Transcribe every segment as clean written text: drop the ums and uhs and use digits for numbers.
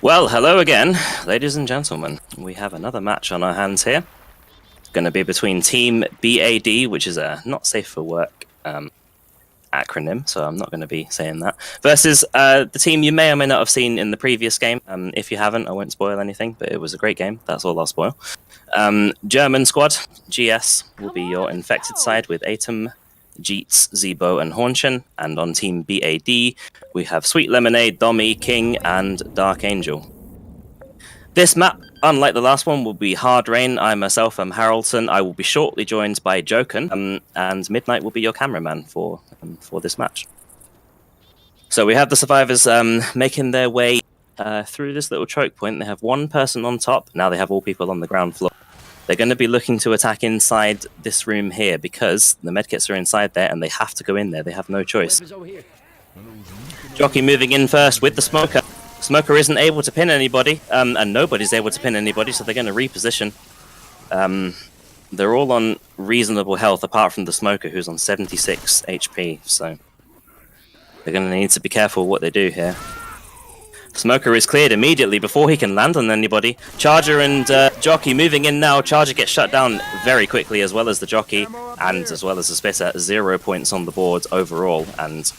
Well, hello again, ladies and gentlemen. We have another match on our hands here. Going to be between Team B.A.D, which is a not safe for work acronym, so I'm not going to be saying that, versus the team you may or may not have seen in the previous game. If you haven't, I won't spoil anything, but it was a great game. That's all I'll spoil. German squad, GS, will be your infected side with Atom, Jeets, Zebo, and Hornshin. And on Team B.A.D, we have Sweet Lemonade, Domi, King, and Dark Angel. This map, unlike the last one, will be Hard Rain. I myself am Haraldson. I will be shortly joined by Joken, and Midnight will be your cameraman for this match. So we have the survivors making their way through this little choke point. They have one person on top. Now they have all people on the ground floor. They're going to be looking to attack inside this room here because the medkits are inside there and they have to go in there. They have no choice. Jockey moving in first with the Smoker. Smoker isn't able to pin anybody, and nobody's able to pin anybody, so they're going to reposition. They're all on reasonable health, apart from the Smoker, who's on 76 HP, so they're going to need to be careful what they do here. Smoker is cleared immediately before he can land on anybody. Charger and Jockey moving in now. Charger gets shut down very quickly, as well as the Jockey, and as well as the Spitter. 0 points on the board overall, and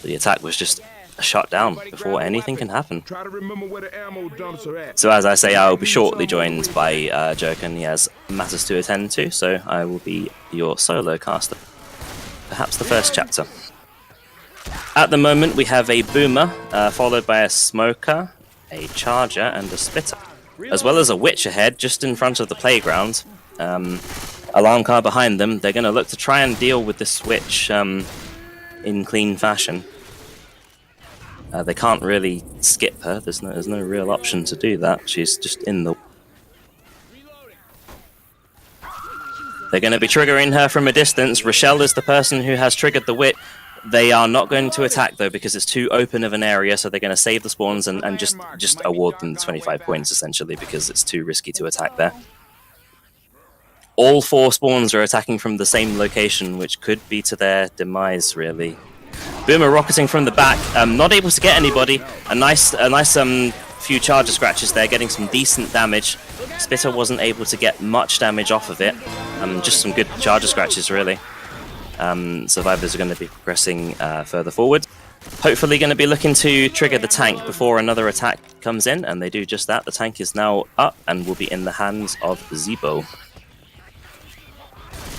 the attack was just shut down before anything can happen. So as I say, I will be shortly joined by Joken. He has matters to attend to, so I will be your solo caster. Perhaps the first chapter. At the moment, we have a Boomer, followed by a Smoker, a Charger, and a Spitter, as well as a Witch ahead, just in front of the playground. Alarm car behind them. They're going to look to try and deal with this Witch in clean fashion. They can't really skip her. There's no real option to do that. She's just in the... They're going to be triggering her from a distance. Rochelle is the person who has triggered the Wit. They are not going to attack, though, because it's too open of an area, so they're going to save the spawns and just award them the 25 points, essentially, because it's too risky to attack there. All 4 spawns are attacking from the same location, which could be to their demise, really. Boomer rocketing from the back, not able to get anybody. A nice few charger scratches there, getting some decent damage. Spitter wasn't able to get much damage off of it. Just some good charger scratches, really. Survivors are going to be progressing further forward. Hopefully going to be looking to trigger the tank before another attack comes in, and they do just that. The tank is now up and will be in the hands of Zebo.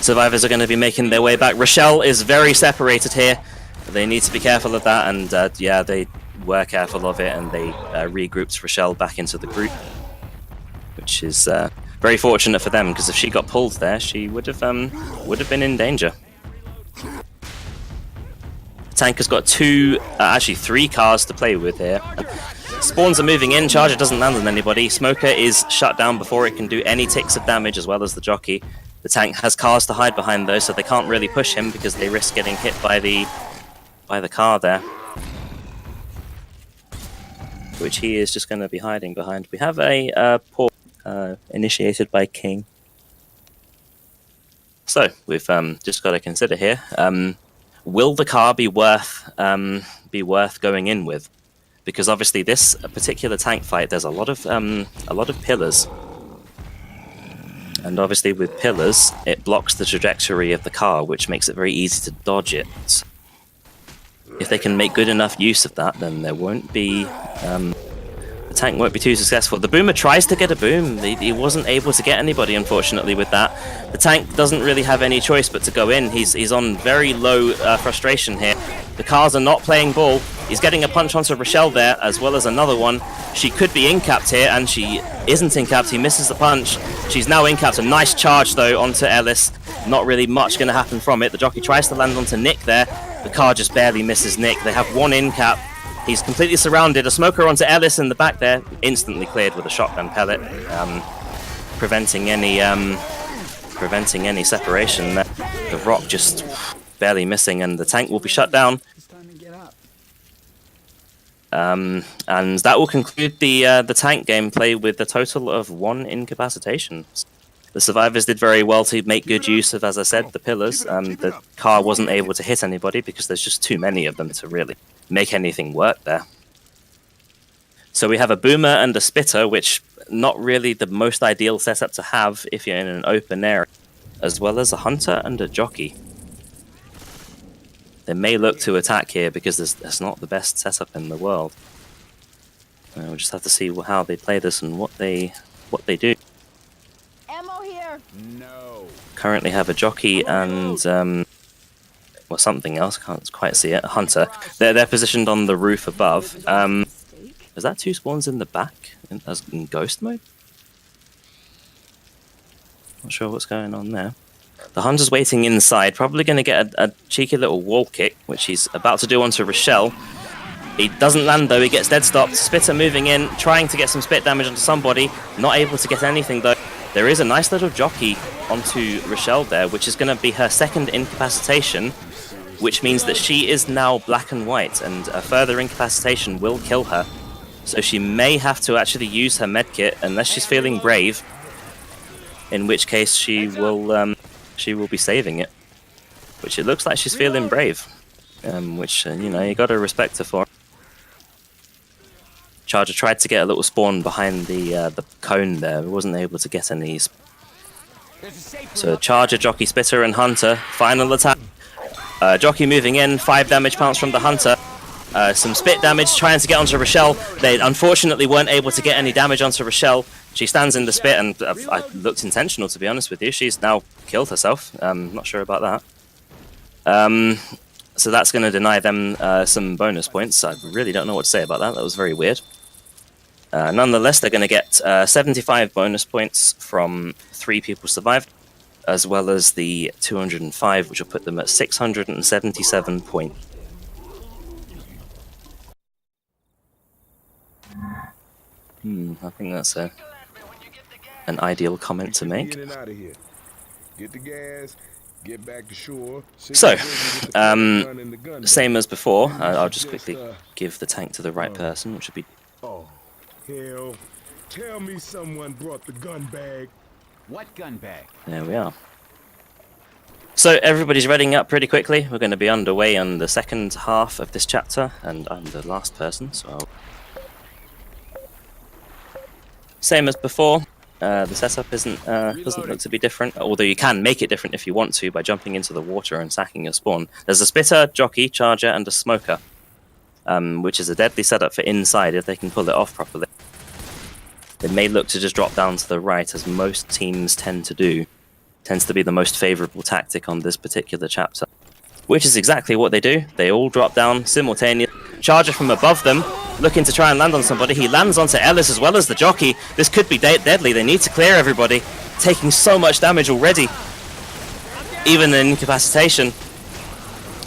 Survivors are going to be making their way back. Rochelle is very separated here. They need to be careful of that, and yeah, they were careful of it, and they regrouped Rochelle back into the group, which is very fortunate for them, because if she got pulled there, she would have been in danger. Tank has got actually 3 cars to play with here. Spawns are moving in. Charger doesn't land on anybody. Smoker is shut down before it can do any ticks of damage, as well as the Jockey. The tank has cars to hide behind, though, so they can't really push him because they risk getting hit by the car there, which he is just going to be hiding behind. We have a port initiated by King. So we've just got to consider here: will the car be worth going in with? Because obviously this particular tank fight, there's a lot of pillars, and obviously with pillars, it blocks the trajectory of the car, which makes it very easy to dodge it. If they can make good enough use of that, then there won't be... the tank won't be too successful. The Boomer tries to get a boom. He wasn't able to get anybody, unfortunately, with that. The tank doesn't really have any choice but to go in. He's on very low frustration here. The cars are not playing ball. He's getting a punch onto Rochelle there, as well as another one. She could be in-capped here, and she isn't in-capped. He misses the punch. She's now in-capped. A nice charge, though, onto Ellis. Not really much going to happen from it. The Jockey tries to land onto Nick there. The car just barely misses Nick. They have one in-cap. He's completely surrounded. A Smoker onto Ellis in the back there. Instantly cleared with a shotgun pellet. Preventing any separation. The Rock just barely missing, and the tank will be shut down. And that will conclude the tank gameplay with a total of 1 incapacitation. The survivors did very well to make good use of, as I said, the pillars. The car wasn't able to hit anybody because there's just too many of them to really make anything work there. So we have a boomer and a spitter, which not really the most ideal setup to have if you're in an open area, as well as a hunter and a jockey. They may look to attack here because that's not the best setup in the world. We'll just have to see how they play this and what they do. Ammo here. No. Currently have a jockey and well, something else. Can't quite see it. A hunter. They're positioned on the roof above. Is that 2 spawns in the back as in ghost mode? Not sure what's going on there. The hunter's waiting inside, probably going to get a cheeky little wall kick, which he's about to do onto Rochelle. He doesn't land though, he gets dead stopped. Spitter moving in, trying to get some spit damage onto somebody, not able to get anything though. There is a nice little jockey onto Rochelle there, which is going to be her second incapacitation, which means that she is now black and white, and a further incapacitation will kill her. So she may have to actually use her medkit unless she's feeling brave, in which case she will be saving it. Which it looks like she's feeling brave, which you know, you got to respect her for. Charger tried to get a little spawn behind the cone there, but wasn't able to get any. So Charger, Jockey, Spitter, and Hunter. Final attack. Jockey moving in, 5 damage pounds from the Hunter. Some spit damage trying to get onto Rochelle. They unfortunately weren't able to get any damage onto Rochelle. She stands in the spit, and I looked intentional, to be honest with you. She's now killed herself. Not sure about that. So that's going to deny them some bonus points. I really don't know what to say about that. That was very weird. Nonetheless, they're going to get 75 bonus points from 3 people survived, as well as the 205, which will put them at 677 points. I think that's an ideal comment to make. So, same as before, I'll just quickly give the tank to the right person, which would be... Oh, hell. Tell me someone brought the gun bag. What gun bag? There we are. So everybody's readying up pretty quickly. We're going to be underway on the second half of this chapter, and I'm the last person, so I'll... Same as before, the setup doesn't look to be different, although you can make it different if you want to by jumping into the water and sacking your spawn. There's a Spitter, Jockey, Charger, and a Smoker, which is a deadly setup for inside if they can pull it off properly. They may look to just drop down to the right, as most teams tend to do. Tends to be the most favourable tactic on this particular chapter, which is exactly what they do. They all drop down simultaneously. Charger from above them, looking to try and land on somebody. He lands onto Ellis as well as the Jockey. This could be deadly. They need to clear everybody. Taking so much damage already. Even an incapacitation.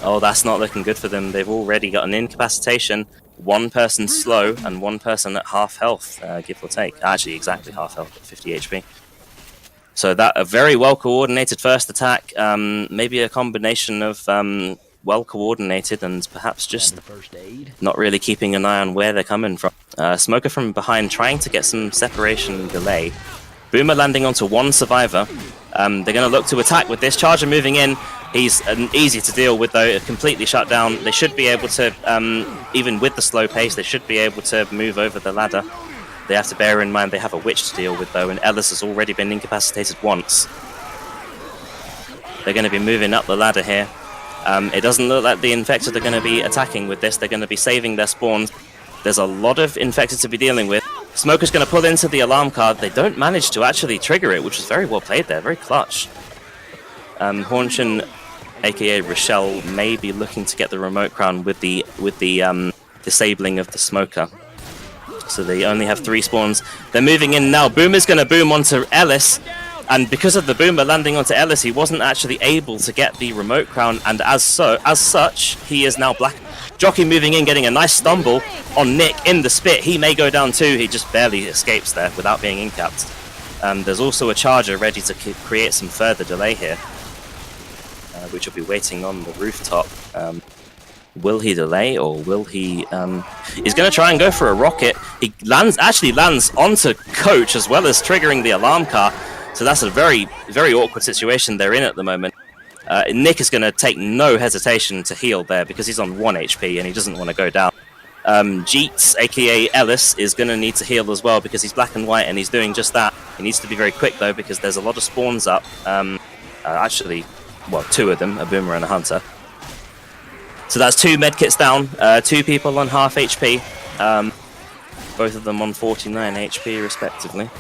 Oh, that's not looking good for them. They've already got an incapacitation. 1 person slow and 1 person at half health, give or take. Actually, exactly half health, 50 HP. So that a very well coordinated first attack. Maybe a combination of well coordinated and perhaps just not really keeping an eye on where they're coming from. Smoker from behind trying to get some separation delay. Boomer landing onto 1 survivor. They're going to look to attack with this. Charger moving in. He's easy to deal with though, completely shut down. They should be able to, even with the slow pace, they should be able to move over the ladder. They have to bear in mind they have a witch to deal with though, and Ellis has already been incapacitated once. They're going to be moving up the ladder here. It doesn't look like the infected are going to be attacking with this. They're going to be saving their spawns. There's a lot of infected to be dealing with. Smoker's going to pull into the alarm card. They don't manage to actually trigger it, which is very well played there, very clutch. Hornchin, aka Rochelle, may be looking to get the remote crown with the disabling of the Smoker. So they only have 3 spawns. They're moving in now. Boomer's going to boom onto Ellis. And because of the Boomer landing onto Ellis, he wasn't actually able to get the remote crown. And as such, he is now black. Jockey moving in, getting a nice stumble on Nick in the spit. He may go down too. He just barely escapes there without being incapped. There's also a Charger ready to create some further delay here, which will be waiting on the rooftop. Will he delay, or will he... he's going to try and go for a rocket. He actually lands onto Coach as well as triggering the alarm car. So that's a very, very awkward situation they're in at the moment. Nick is going to take no hesitation to heal there because he's on 1 HP and he doesn't want to go down. Jeets, aka Ellis, is going to need to heal as well because he's black and white and he's doing just that. He needs to be very quick though because there's a lot of spawns up. Actually, well, 2 of them, a boomer and a hunter. So that's 2 medkits down, 2 people on half HP, both of them on 49 HP respectively.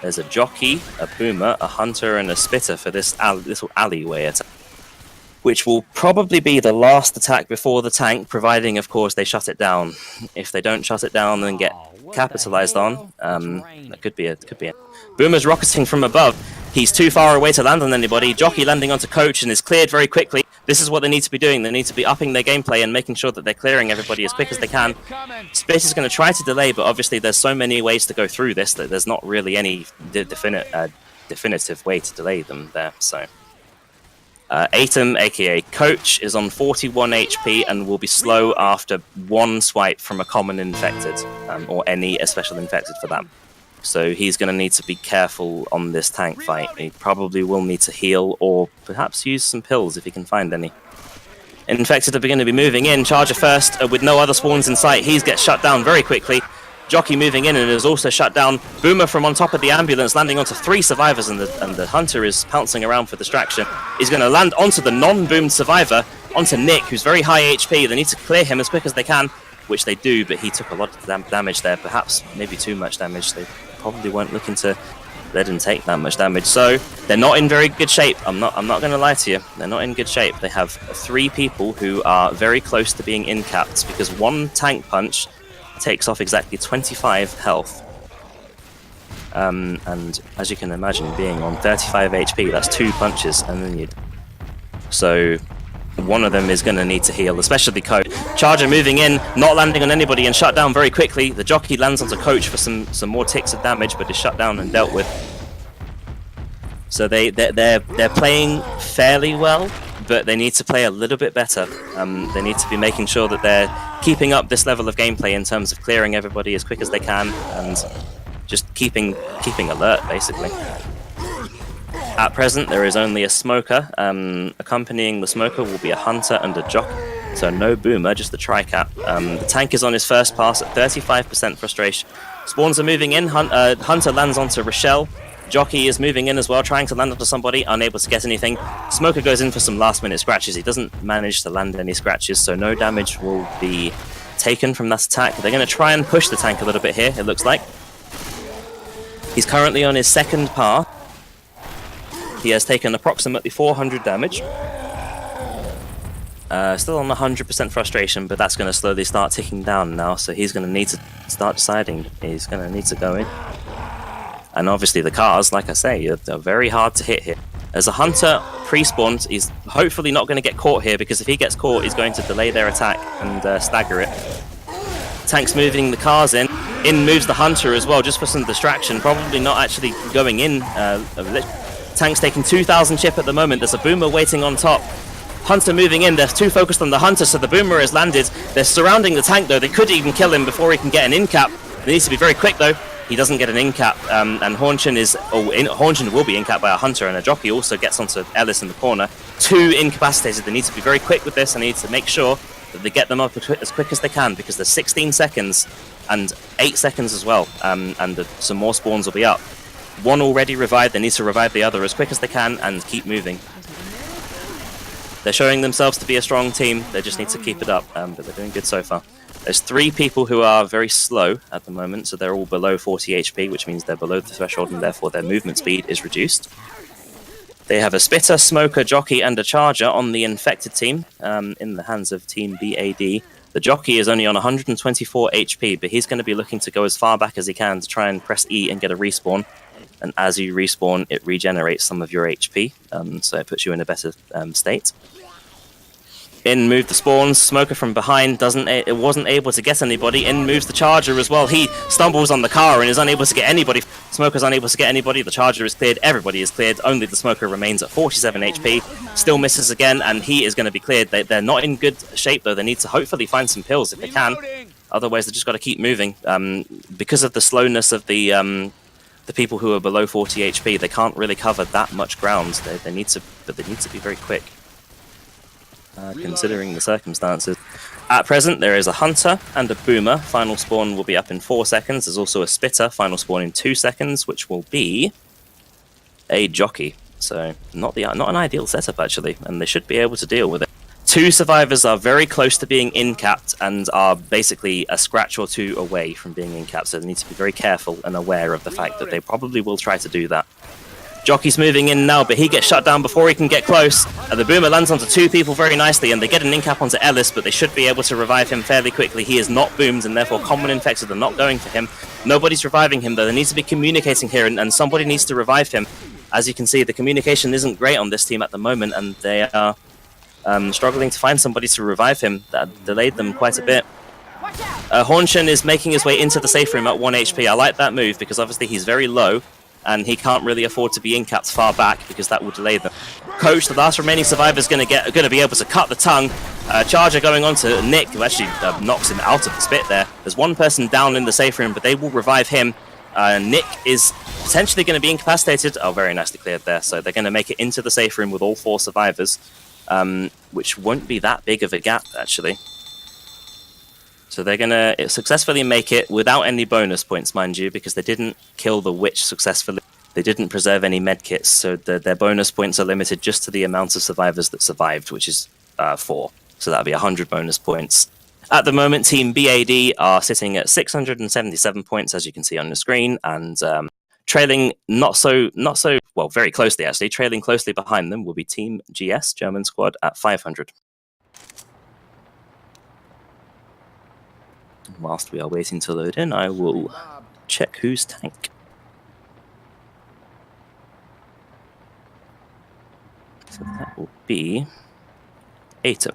There's a jockey, a boomer, a hunter, and a spitter for this little alleyway attack, which will probably be the last attack before the tank, providing, of course, they shut it down. If they don't shut it down and get capitalized on, that could be it. Boomer's rocketing from above. He's too far away to land on anybody. Jockey landing onto Coach and is cleared very quickly. This is what they need to be doing. They need to be upping their gameplay and making sure that they're clearing everybody as quick as they can. Space is going to try to delay, but obviously there's so many ways to go through this that there's not really any definitive way to delay them there. So, Atom, aka Coach, is on 41 HP and will be slow after 1 swipe from a common infected, or any special infected for that. So he's going to need to be careful on this tank fight. He probably will need to heal or perhaps use some pills if he can find any. Infected are going to be moving in. Charger first with no other spawns in sight. He gets shut down very quickly. Jockey moving in and is also shut down. Boomer from on top of the ambulance landing onto 3 survivors and the hunter is pouncing around for distraction. He's going to land onto the non-boomed survivor, onto Nick, who's very high HP. They need to clear him as quick as they can, which they do, but he took a lot of damage there. Perhaps maybe too much damage. They probably weren't looking to let him take that much damage. So they're not in very good shape. I'm not going to lie to you. They're not in good shape. They have 3 people who are very close to being in-capped because 1 tank punch takes off exactly 25 health. And as you can imagine, being on 35 HP, that's 2 punches, and then you. So one of them is going to need to heal, especially Coach. Charger moving in, not landing on anybody, and shut down very quickly. The jockey lands onto Coach for some more ticks of damage, but is shut down and dealt with. So they're playing fairly well, but they need to play a little bit better. They need to be making sure that they're keeping up this level of gameplay in terms of clearing everybody as quick as they can and just keeping alert, basically. At present, there is only a smoker. Accompanying the smoker will be a hunter and a jockey. So no boomer, just the tri-cap. The tank is on his first pass at 35% frustration. Spawns are moving in. Hunter lands onto Rochelle. Jockey is moving in as well, trying to land onto somebody, unable to get anything. Smoker goes in for some last-minute scratches. He doesn't manage to land any scratches, so no damage will be taken from that attack. They're going to try and push the tank a little bit here, it looks like. He's currently on his second pass. He has taken approximately 400 damage. Still on 100% frustration, but that's going to slowly start ticking down now, so he's going to need to start deciding. He's going to need to go in. And obviously the cars, like I say, are very hard to hit here. As a hunter pre-spawned, he's hopefully not going to get caught here, because if he gets caught, he's going to delay their attack and stagger it. Tank's moving the cars in. In moves the hunter as well, just for some distraction. Probably not actually going in. Tank's taking 2,000 chip at the moment. There's a boomer waiting on top. Hunter moving in. They're too focused on the hunter, so the boomer has landed. They're surrounding the tank, though. They could even kill him before he can get an in-cap. They need to be very quick, though. He doesn't get an in-cap, and Hornchin will be in-capped by a hunter, and a jockey also gets onto Ellis in the corner. 2 incapacitated. They need to be very quick with this. They need to make sure that they get them up as quick as they can, because there's 16 seconds and 8 seconds as well, and some more spawns will be up. 1 already revived. They need to revive the other as quick as they can and keep moving. They're showing themselves to be a strong team. They just need to keep it up, but they're doing good so far. There's 3 people who are very slow at the moment, so they're all below 40 HP, which means they're below the threshold, and therefore their movement speed is reduced. They have a spitter, smoker, jockey, and a charger on the infected team, in the hands of Team B.A.D. The jockey is only on 124 HP, but he's going to be looking to go as far back as he can to try and press E and get a respawn. And as you respawn, it regenerates some of your HP, so it puts you in a better state. In move the spawns. Smoker from behind wasn't able to get anybody. In moves the charger as well. He stumbles on the car and is unable to get anybody. Smoker's unable to get anybody. The charger is cleared. Everybody is cleared. Only the smoker remains at 47 HP. Still misses again, and he is going to be cleared. They're not in good shape, though. They need to hopefully find some pills if they can. Otherwise, they just got to keep moving. Because of the slowness of the people who are below 40 HP, they can't really cover that much ground. They need to be very quick. Considering the circumstances. At present, there is a Hunter and a Boomer. Final spawn will be up in 4 seconds. There's also a Spitter. Final spawn in 2 seconds, which will be a Jockey. So not an ideal setup, actually, and they should be able to deal with it. 2 survivors are very close to being in-capped and are basically a scratch or 2 away from being in-capped, so they need to be very careful and aware of the fact that they probably will try to do that. Jockey's moving in now, but he gets shut down before he can get close. The Boomer lands onto 2 people very nicely, and they get an in-cap onto Ellis, but they should be able to revive him fairly quickly. He is not boomed, and therefore common infected are not going for him. Nobody's reviving him, though. They need to be communicating here, and somebody needs to revive him. As you can see, the communication isn't great on this team at the moment, and they are struggling to find somebody to revive him. That delayed them quite a bit. Hornshen is making his way into the safe room at 1 HP. I like that move, because obviously he's very low, and he can't really afford to be in-capped far back because that will delay them. Coach, the last remaining survivor, is going to be able to cut the tongue. Charger going on to Nick, who actually knocks him out of the spit there. There's one person down in the safe room, but they will revive him. Nick is potentially going to be incapacitated. Oh, very nicely cleared there. So they're going to make it into the safe room with all 4 survivors, which won't be that big of a gap, actually. So they're going to successfully make it without any bonus points, mind you, because they didn't kill the witch successfully. They didn't preserve any medkits, so their bonus points are limited just to the amount of survivors that survived, which is 4. So that'll be 100 bonus points. At the moment, Team B.A.D. are sitting at 677 points, as you can see on the screen, and trailing well, very closely actually. Trailing closely behind them will be Team GS, German squad, at 500. Whilst we are waiting to load in, I will check whose tank. So that will be Atom.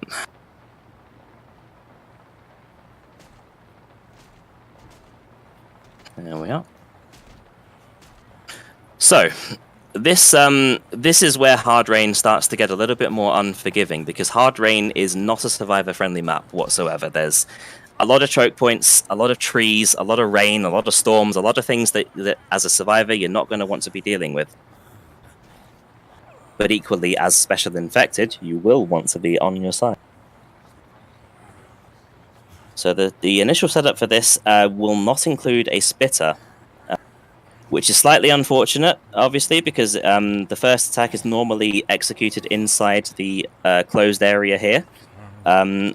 There we are. So this is where Hard Rain starts to get a little bit more unforgiving, because Hard Rain is not a survivor-friendly map whatsoever. There's a lot of choke points, a lot of trees, a lot of rain, a lot of storms, a lot of things that as a survivor you're not going to want to be dealing with. But equally, as special infected, you will want to be on your side. So the initial setup for this will not include a spitter, which is slightly unfortunate, obviously, because the first attack is normally executed inside the closed area here,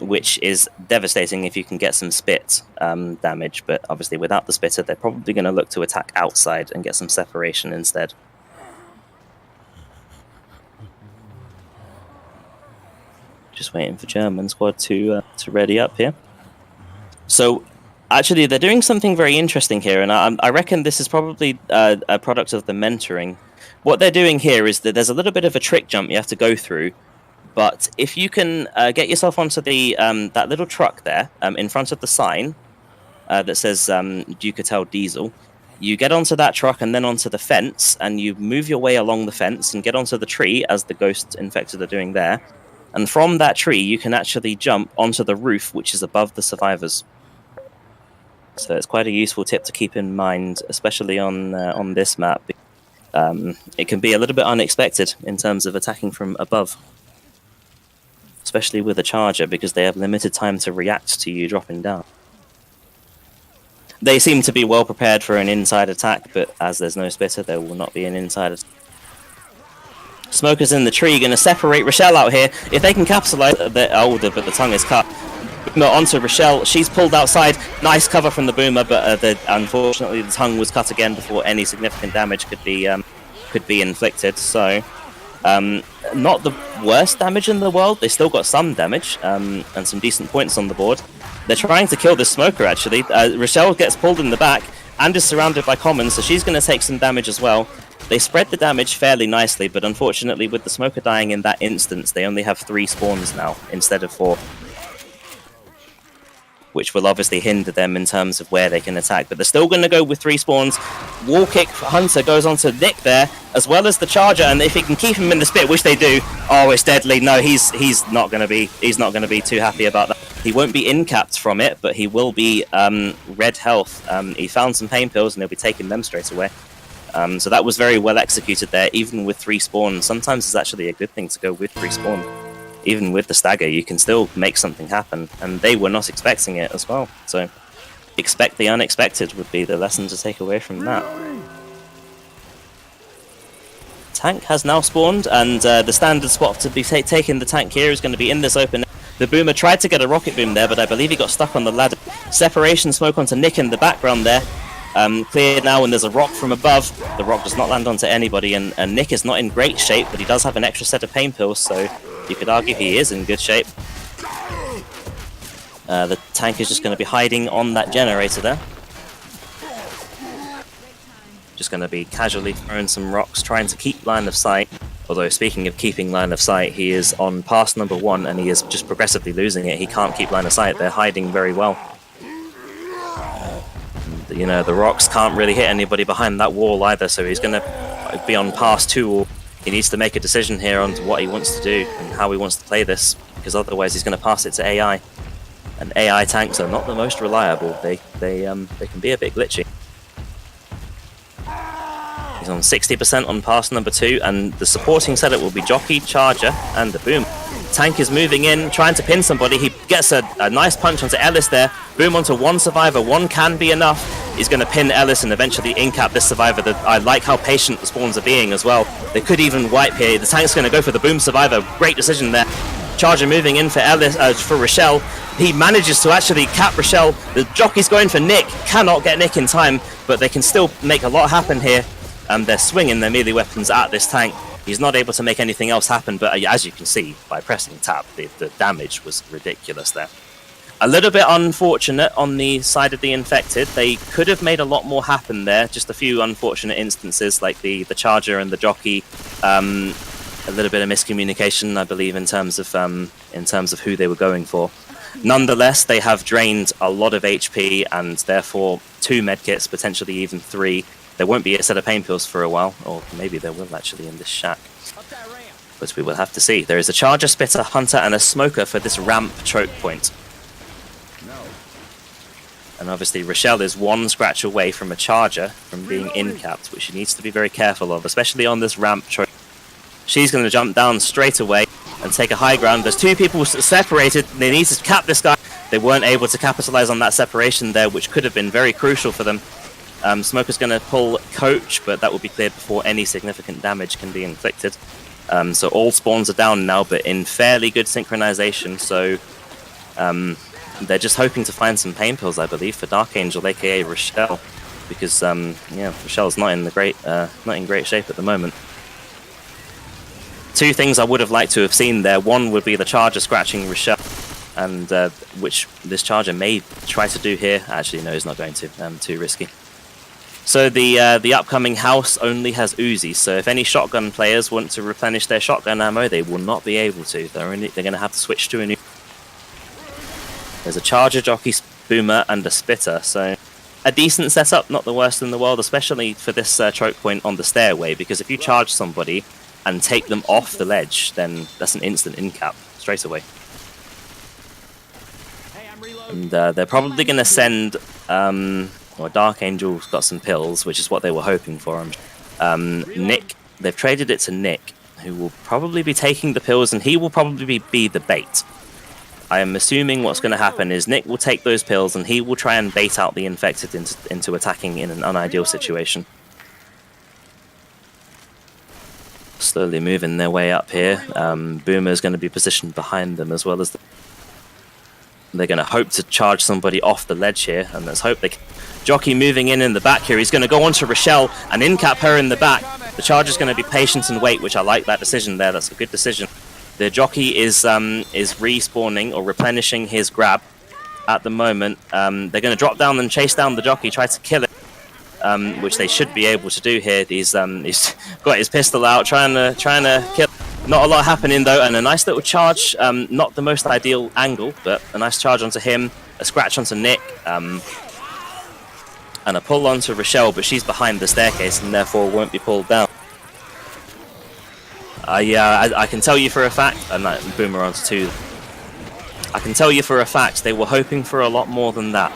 which is devastating if you can get some spit damage. But obviously, without the spitter, they're probably going to look to attack outside and get some separation instead. Just waiting for German squad to ready up here. So, actually, they're doing something very interesting here, and I reckon this is probably a product of the mentoring. What they're doing here is that there's a little bit of a trick jump you have to go through, but if you can get yourself onto the that little truck there in front of the sign that says Ducatel Diesel, you get onto that truck and then onto the fence, and you move your way along the fence and get onto the tree, as the ghost infected are doing there. And from that tree, you can actually jump onto the roof, which is above the survivors. So it's quite a useful tip to keep in mind, especially on this map. It can be a little bit unexpected in terms of attacking from above, especially with a charger, because they have limited time to react to you dropping down. They seem to be well prepared for an inside attack, but as there's no spitter, there will not be an inside attack. Smokers in the tree going to separate Rochelle out here. If they can capitalize, they're older, but the tongue is cut. Boomer onto Rochelle. She's pulled outside. Nice cover from the Boomer, but unfortunately the tongue was cut again before any significant damage could be inflicted. So, not the worst damage in the world. They still got some damage and some decent points on the board. They're trying to kill this smoker, actually. Rochelle gets pulled in the back and is surrounded by commons, so she's going to take some damage as well. They spread the damage fairly nicely, but unfortunately with the smoker dying in that instance, they only have 3 spawns now instead of 4. Which will obviously hinder them in terms of where they can attack. But they're still going to go with 3 spawns. Wall kick Hunter goes on to Nick there, as well as the charger, and if he can keep him in the spit, which they do, oh, it's deadly. No, he's not going to be too happy about that. He won't be in-capped from it, but he will be red health. He found some pain pills, and he'll be taking them straight away. So that was very well executed there, even with 3 spawns. Sometimes it's actually a good thing to go with 3 spawn. even with the stagger, you can still make something happen, and they were not expecting it as well. So expect the unexpected would be the lesson to take away from that. Tank has now spawned, and the standard spot to be taking the tank here is going to be in this open. The Boomer tried to get a rocket boom there, but I believe he got stuck on the ladder. Separation smoke onto Nick in the background there. Cleared now, and there's a rock from above. The rock does not land onto anybody, and Nick is not in great shape, but he does have an extra set of pain pills, so you could argue he is in good shape. The tank is just going to be hiding on that generator there. Just going to be casually throwing some rocks, trying to keep line of sight. Although, speaking of keeping line of sight, he is on pass number 1, and he is just progressively losing it. He can't keep line of sight. They're hiding very well. You know, the rocks can't really hit anybody behind that wall either, so he's going to be on pass 2. He needs to make a decision here on what he wants to do and how he wants to play this, because otherwise he's going to pass it to AI. And AI tanks are not the most reliable. They can be a bit glitchy. He's on 60% on pass number 2, and the supporting setup will be Jockey, Charger, and the Boom. Tank is moving in, trying to pin somebody. He gets a nice punch onto Ellis there. Boom onto 1 survivor. 1 can be enough. He's going to pin Ellis and eventually incap this survivor. I like how patient the spawns are being as well. They could even wipe here. The tank's going to go for the Boom survivor. Great decision there. Charger moving in for for Rochelle. He manages to actually cap Rochelle. The Jockey's going for Nick. Cannot get Nick in time, but they can still make a lot happen here. They're swinging their melee weapons at this tank. He's not able to make anything else happen, but as you can see, by pressing tab, the damage was ridiculous there. A little bit unfortunate on the side of the infected. They could have made a lot more happen there. Just a few unfortunate instances, like the Charger and the Jockey. A little bit of miscommunication, I believe, in terms of who they were going for. Nonetheless, they have drained a lot of HP, and therefore 2 medkits, potentially even 3. There won't be a set of pain pills for a while, or maybe there will actually in this shack. But we will have to see. There is a Charger, Spitter, Hunter, and a Smoker for this ramp choke point. And obviously Rochelle is 1 scratch away from a Charger from being in-capped, which she needs to be very careful of, especially on this ramp choke. She's going to jump down straight away and take a high ground. There's 2 people separated. They need to cap this guy. They weren't able to capitalize on that separation there, which could have been very crucial for them. Smoker's going to pull Coach, but that will be cleared before any significant damage can be inflicted. So all spawns are down now, but in fairly good synchronization. So they're just hoping to find some pain pills, I believe, for Dark Angel, aka Rochelle, because Rochelle's not in great shape at the moment. 2 things I would have liked to have seen there. 1 would be the Charger scratching Rochelle, and which this Charger may try to do here. Actually, no, he's not going to. Too risky. So the upcoming house only has Uzi, so if any shotgun players want to replenish their shotgun ammo, they will not be able to. They're going to have to switch to a new... There's a Charger, Jockey, Boomer, and a Spitter, so a decent setup, not the worst in the world, especially for this choke point on the stairway, because if you charge somebody and take them off the ledge, then that's an instant in-cap straight away. And they're probably going to send... Well, Dark Angel's got some pills, which is what they were hoping for. Nick, they've traded it to Nick, who will probably be taking the pills, and he will probably be the bait. I am assuming what's going to happen is Nick will take those pills, and he will try and bait out the infected into attacking in an unideal situation. Slowly moving their way up here. Boomer's going to be positioned behind them, as well as they're going to hope to charge somebody off the ledge here, and let's hope they can. Jockey moving in the back here. He's going to go on to Rochelle and in-cap her in the back. The Charger's going to be patient and wait, which I like that decision there. That's a good decision. The Jockey is respawning or replenishing his grab at the moment. They're going to drop down and chase down the Jockey, try to kill it, which they should be able to do here. He's got his pistol out, trying to kill. Not a lot happening though, and a nice little charge. Not the most ideal angle, but a nice charge onto him, a scratch onto Nick. And a pull onto Rochelle, but she's behind the staircase and therefore won't be pulled down. I can tell you for a fact, and Boomer onto 2. I can tell you for a fact they were hoping for a lot more than that,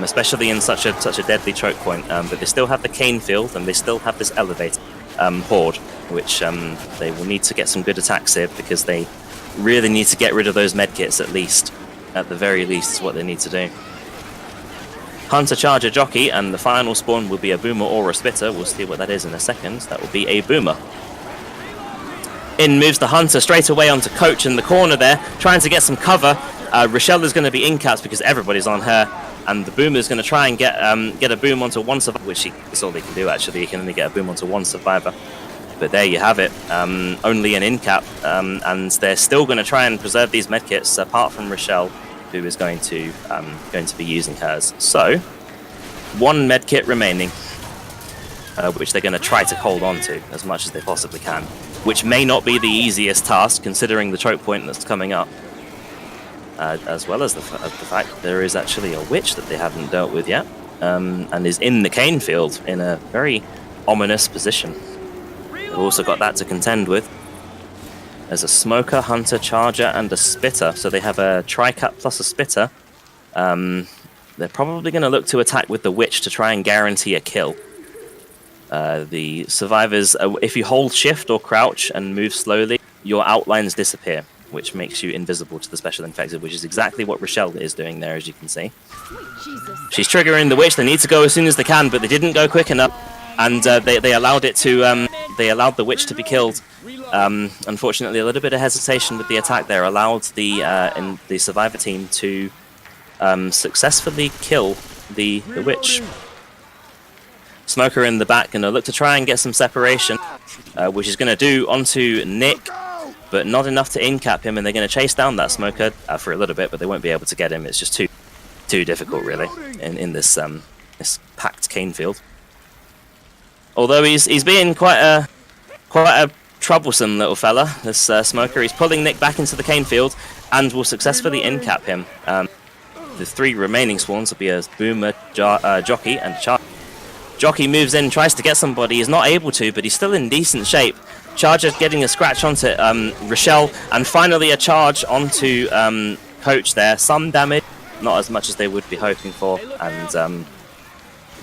especially in such a deadly choke point. But they still have the cane field, and they still have this elevator horde, which they will need to get some good attacks here, because they really need to get rid of those medkits at least. At the very least is what they need to do. Hunter, Charger, Jockey, and the final spawn will be a Boomer or a Spitter. We'll see what that is in a second. That will be a Boomer. In moves the Hunter straight away onto Coach in the corner there, trying to get some cover. Rochelle is going to be in-capped because everybody's on her, and the Boomer is going to try and get a boom onto one survivor, which is all they can do actually. He can only get a boom onto one survivor. But there you have it, only an in-cap, and they're still going to try and preserve these medkits, apart from Rochelle, who is going to be using hers. So, one medkit remaining, which they're going to try to hold on to as much as they possibly can, which may not be the easiest task considering the choke point that's coming up, as well as the fact that there is actually a witch that they haven't dealt with yet, and is in the cane field in a very ominous position. They've also got that to contend with. There's a Smoker, Hunter, Charger, and a Spitter. So they have a Tri-Cut plus a Spitter. They're probably going to look to attack with the Witch to try and guarantee a kill. The survivors, if you hold shift or crouch and move slowly, your outlines disappear, which makes you invisible to the special infected, which is exactly what Rochelle is doing there, as you can see. She's triggering the Witch. They need to go as soon as they can, but they didn't go quick enough. And they allowed it to. They allowed the Witch to be killed. Unfortunately, a little bit of hesitation with the attack there allowed the survivor team to successfully kill the Witch. Smoker in the back going to look to try and get some separation, which is going to do onto Nick, but not enough to in-cap him, and they're going to chase down that Smoker for a little bit, but they won't be able to get him. It's just too difficult, really, in this packed cane field. Although he's being quite a troublesome little fella, this Smoker. He's pulling Nick back into the cane field and will successfully in-cap him. The three remaining spawns will be a Boomer, Jockey, and Charger. Jockey moves in, tries to get somebody. He's not able to, but he's still in decent shape. Charger getting a scratch onto Rochelle, and finally a charge onto Coach there. Some damage, not as much as they would be hoping for, and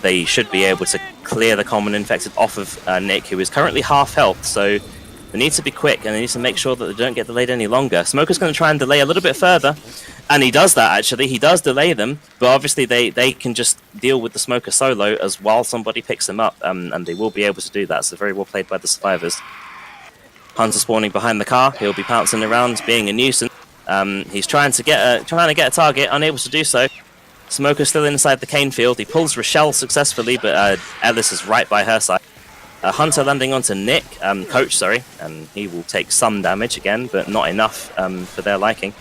they should be able to clear the common infected off of Nick, who is currently half health, so they need to be quick and they need to make sure that they don't get delayed any longer. Smoker's going to try and delay a little bit further, and he does that actually. He does delay them, but obviously they can just deal with the Smoker solo as while somebody picks him up, and they will be able to do that, so very well played by the survivors. Hunter spawning behind the car, he'll be pouncing around, being a nuisance. He's trying to get a target, unable to do so. Smoker's still inside the cane field. He pulls Rochelle successfully, but Ellis is right by her side. Hunter landing onto Nick, Coach, sorry, and he will take some damage again, but not enough for their liking.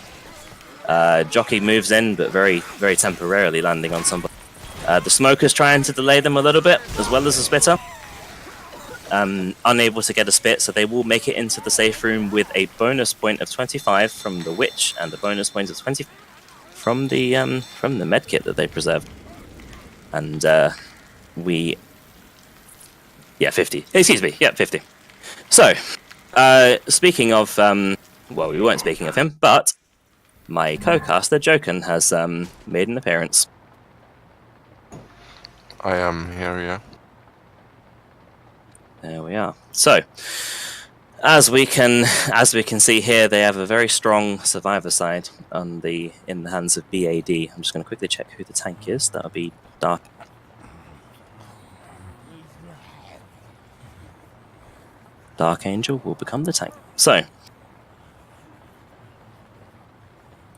Jockey moves in, but very, very temporarily landing on somebody. The Smoker's trying to delay them a little bit, as well as the Spitter. Unable to get a spit, so they will make it into the safe room with a bonus point of 25 from the Witch and a bonus point of 20 from the medkit that they preserved. And 50. Excuse me, 50. So, speaking of, well, we weren't speaking of him, but my co-caster Joken has made an appearance. I am here, yeah. There we are. So, as we can see here, they have a very strong survivor side in the hands of B.A.D. I'm just going to quickly check who the tank is. That'll be Dark. Dark Angel will become the tank. So,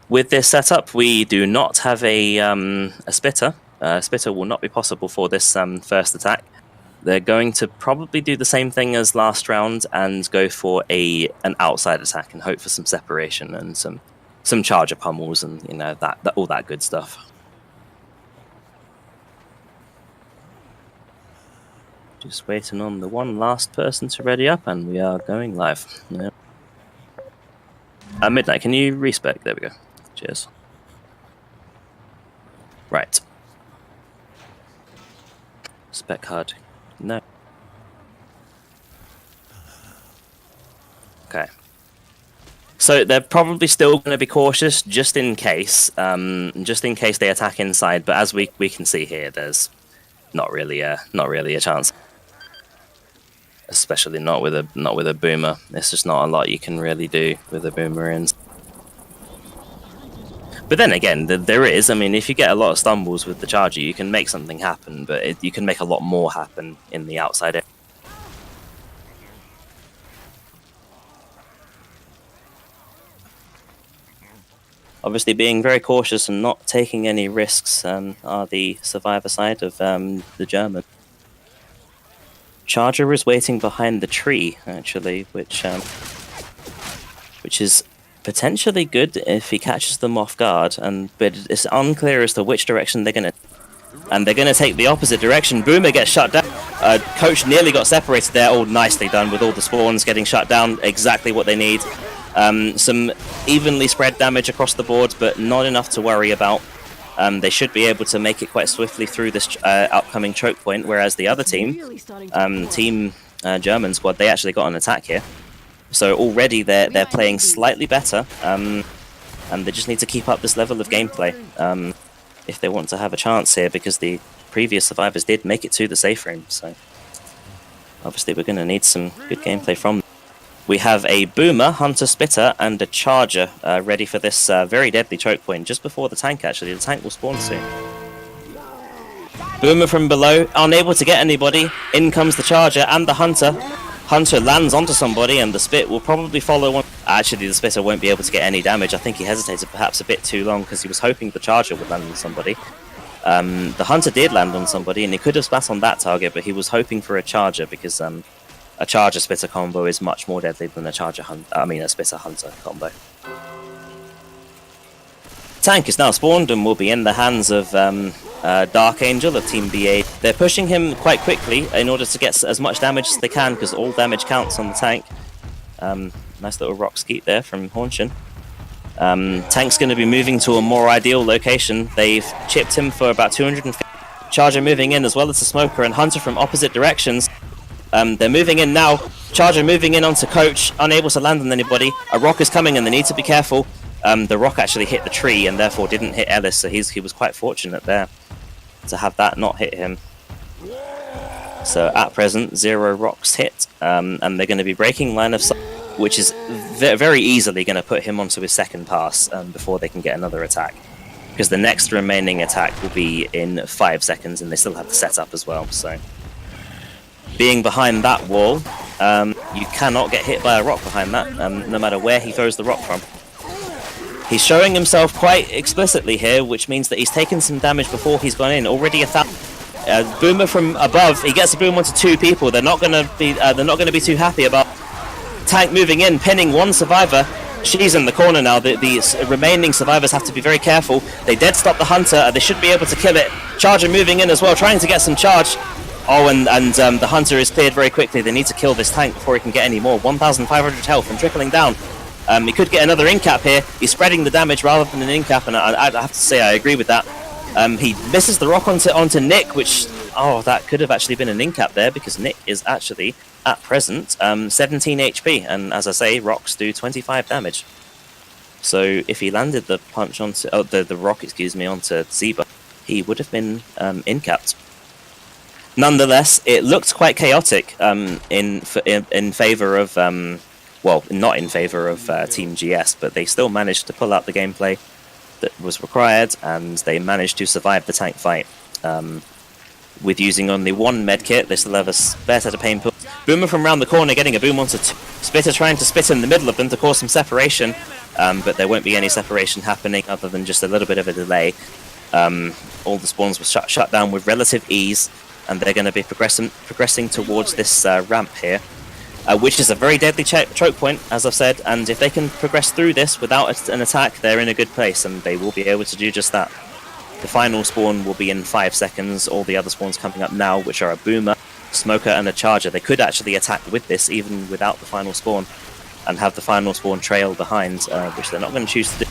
with this setup, we do not have a Spitter. Spitter will not be possible for this first attack. They're going to probably do the same thing as last round and go for an outside attack and hope for some separation and some charger pummels and that all that good stuff. Just waiting on the one last person to ready up, and we are going live. Yeah. Midnight, can you respec? There we go. Cheers. Right. Spec card. No. Okay. So they're probably still going to be cautious, just in case they attack inside. But as we can see here, there's not really a chance. Especially not with a boomer. There's just not a lot you can really do with a boomer in. But then again, there is. I mean, if you get a lot of stumbles with the charger, you can make something happen, but you can make a lot more happen in the outside area. Obviously, being very cautious and not taking any risks are the survivor side of the German. Charger is waiting behind the tree, actually, which is potentially good if he catches them off guard, but it's unclear as to which direction they're gonna. And they're gonna take the opposite direction. Boomer gets shut down. Coach nearly got separated there. All nicely done with all the spawns getting shut down. Exactly what they need. Some evenly spread damage across the board, but not enough to worry about. They should be able to make it quite swiftly through this upcoming choke point, whereas the other team, Team German squad, they actually got an attack here. So already they're playing slightly better, and they just need to keep up this level of gameplay if they want to have a chance here, because the previous survivors did make it to the safe room. So obviously we're going to need some good gameplay from them. We have a Boomer, Hunter, Spitter, and a Charger ready for this very deadly choke point just before the tank, actually. The tank will spawn soon. Boomer from below, unable to get anybody. In comes the Charger and the Hunter. Hunter lands onto somebody, and the Spit will probably follow on. Actually, the Spitter won't be able to get any damage. I think he hesitated perhaps a bit too long because he was hoping the Charger would land on somebody. The Hunter did land on somebody, and he could have spat on that target, but he was hoping for a Charger because a Charger Spitter combo is much more deadly than a a Spitter Hunter combo. Tank is now spawned and will be in the hands of Dark Angel of Team B.A.D. They're pushing him quite quickly in order to get as much damage as they can, because all damage counts on the tank. Nice little rock skeet there from Hornshin. Tank's going to be moving to a more ideal location. They've chipped him for about 250. Charger moving in as well as the Smoker, and Hunter from opposite directions. They're moving in now. Charger moving in onto Coach, unable to land on anybody. A rock is coming and they need to be careful. The rock actually hit the tree and therefore didn't hit Ellis, so he was quite fortunate there to have that not hit him. So at present, 0 rocks hit, and they're going to be breaking line of sight, which is very easily going to put him onto his second pass before they can get another attack. Because the next remaining attack will be in 5 seconds, and they still have to set up as well. So being behind that wall, you cannot get hit by a rock behind that, no matter where he throws the rock from. He's showing himself quite explicitly here, which means that he's taken some damage before he's gone in. Already a Boomer from above. He gets a boom onto 2 people. They're not going to be too happy about Tank moving in, pinning 1 survivor. She's in the corner now. The remaining survivors have to be very careful. They dead stop the Hunter. They should be able to kill it. Charger moving in as well, trying to get some charge. Oh, and the Hunter is cleared very quickly. They need to kill this tank before he can get any more. 1,500 health and trickling down. He could get another in-cap here. He's spreading the damage rather than an in-cap, and I have to say I agree with that. He misses the rock onto Nick, which, that could have actually been an in-cap there, because Nick is actually, at present, 17 HP, and as I say, rocks do 25 damage. So if he landed the punch onto, the rock, onto Zeba, he would have been in-capped. Nonetheless, it looked quite chaotic in favor of, not in favor of Team GS, but they still managed to pull out the gameplay that was required, and they managed to survive the tank fight. With using only 1 medkit, they still have a spare set of pain pills. Boomer from around the corner getting a boom onto 2. Spitter trying to spit in the middle of them to cause some separation, but there won't be any separation happening other than just a little bit of a delay. All the spawns were shut down with relative ease, and they're going to be progressing towards this ramp here, which is a very deadly choke point, as I've said, and if they can progress through this without an attack, they're in a good place, and they will be able to do just that. The final spawn will be in 5 seconds, all the other spawns coming up now, which are a Boomer, Smoker, and a Charger. They could actually attack with this, even without the final spawn, and have the final spawn trail behind, which they're not going to choose to do.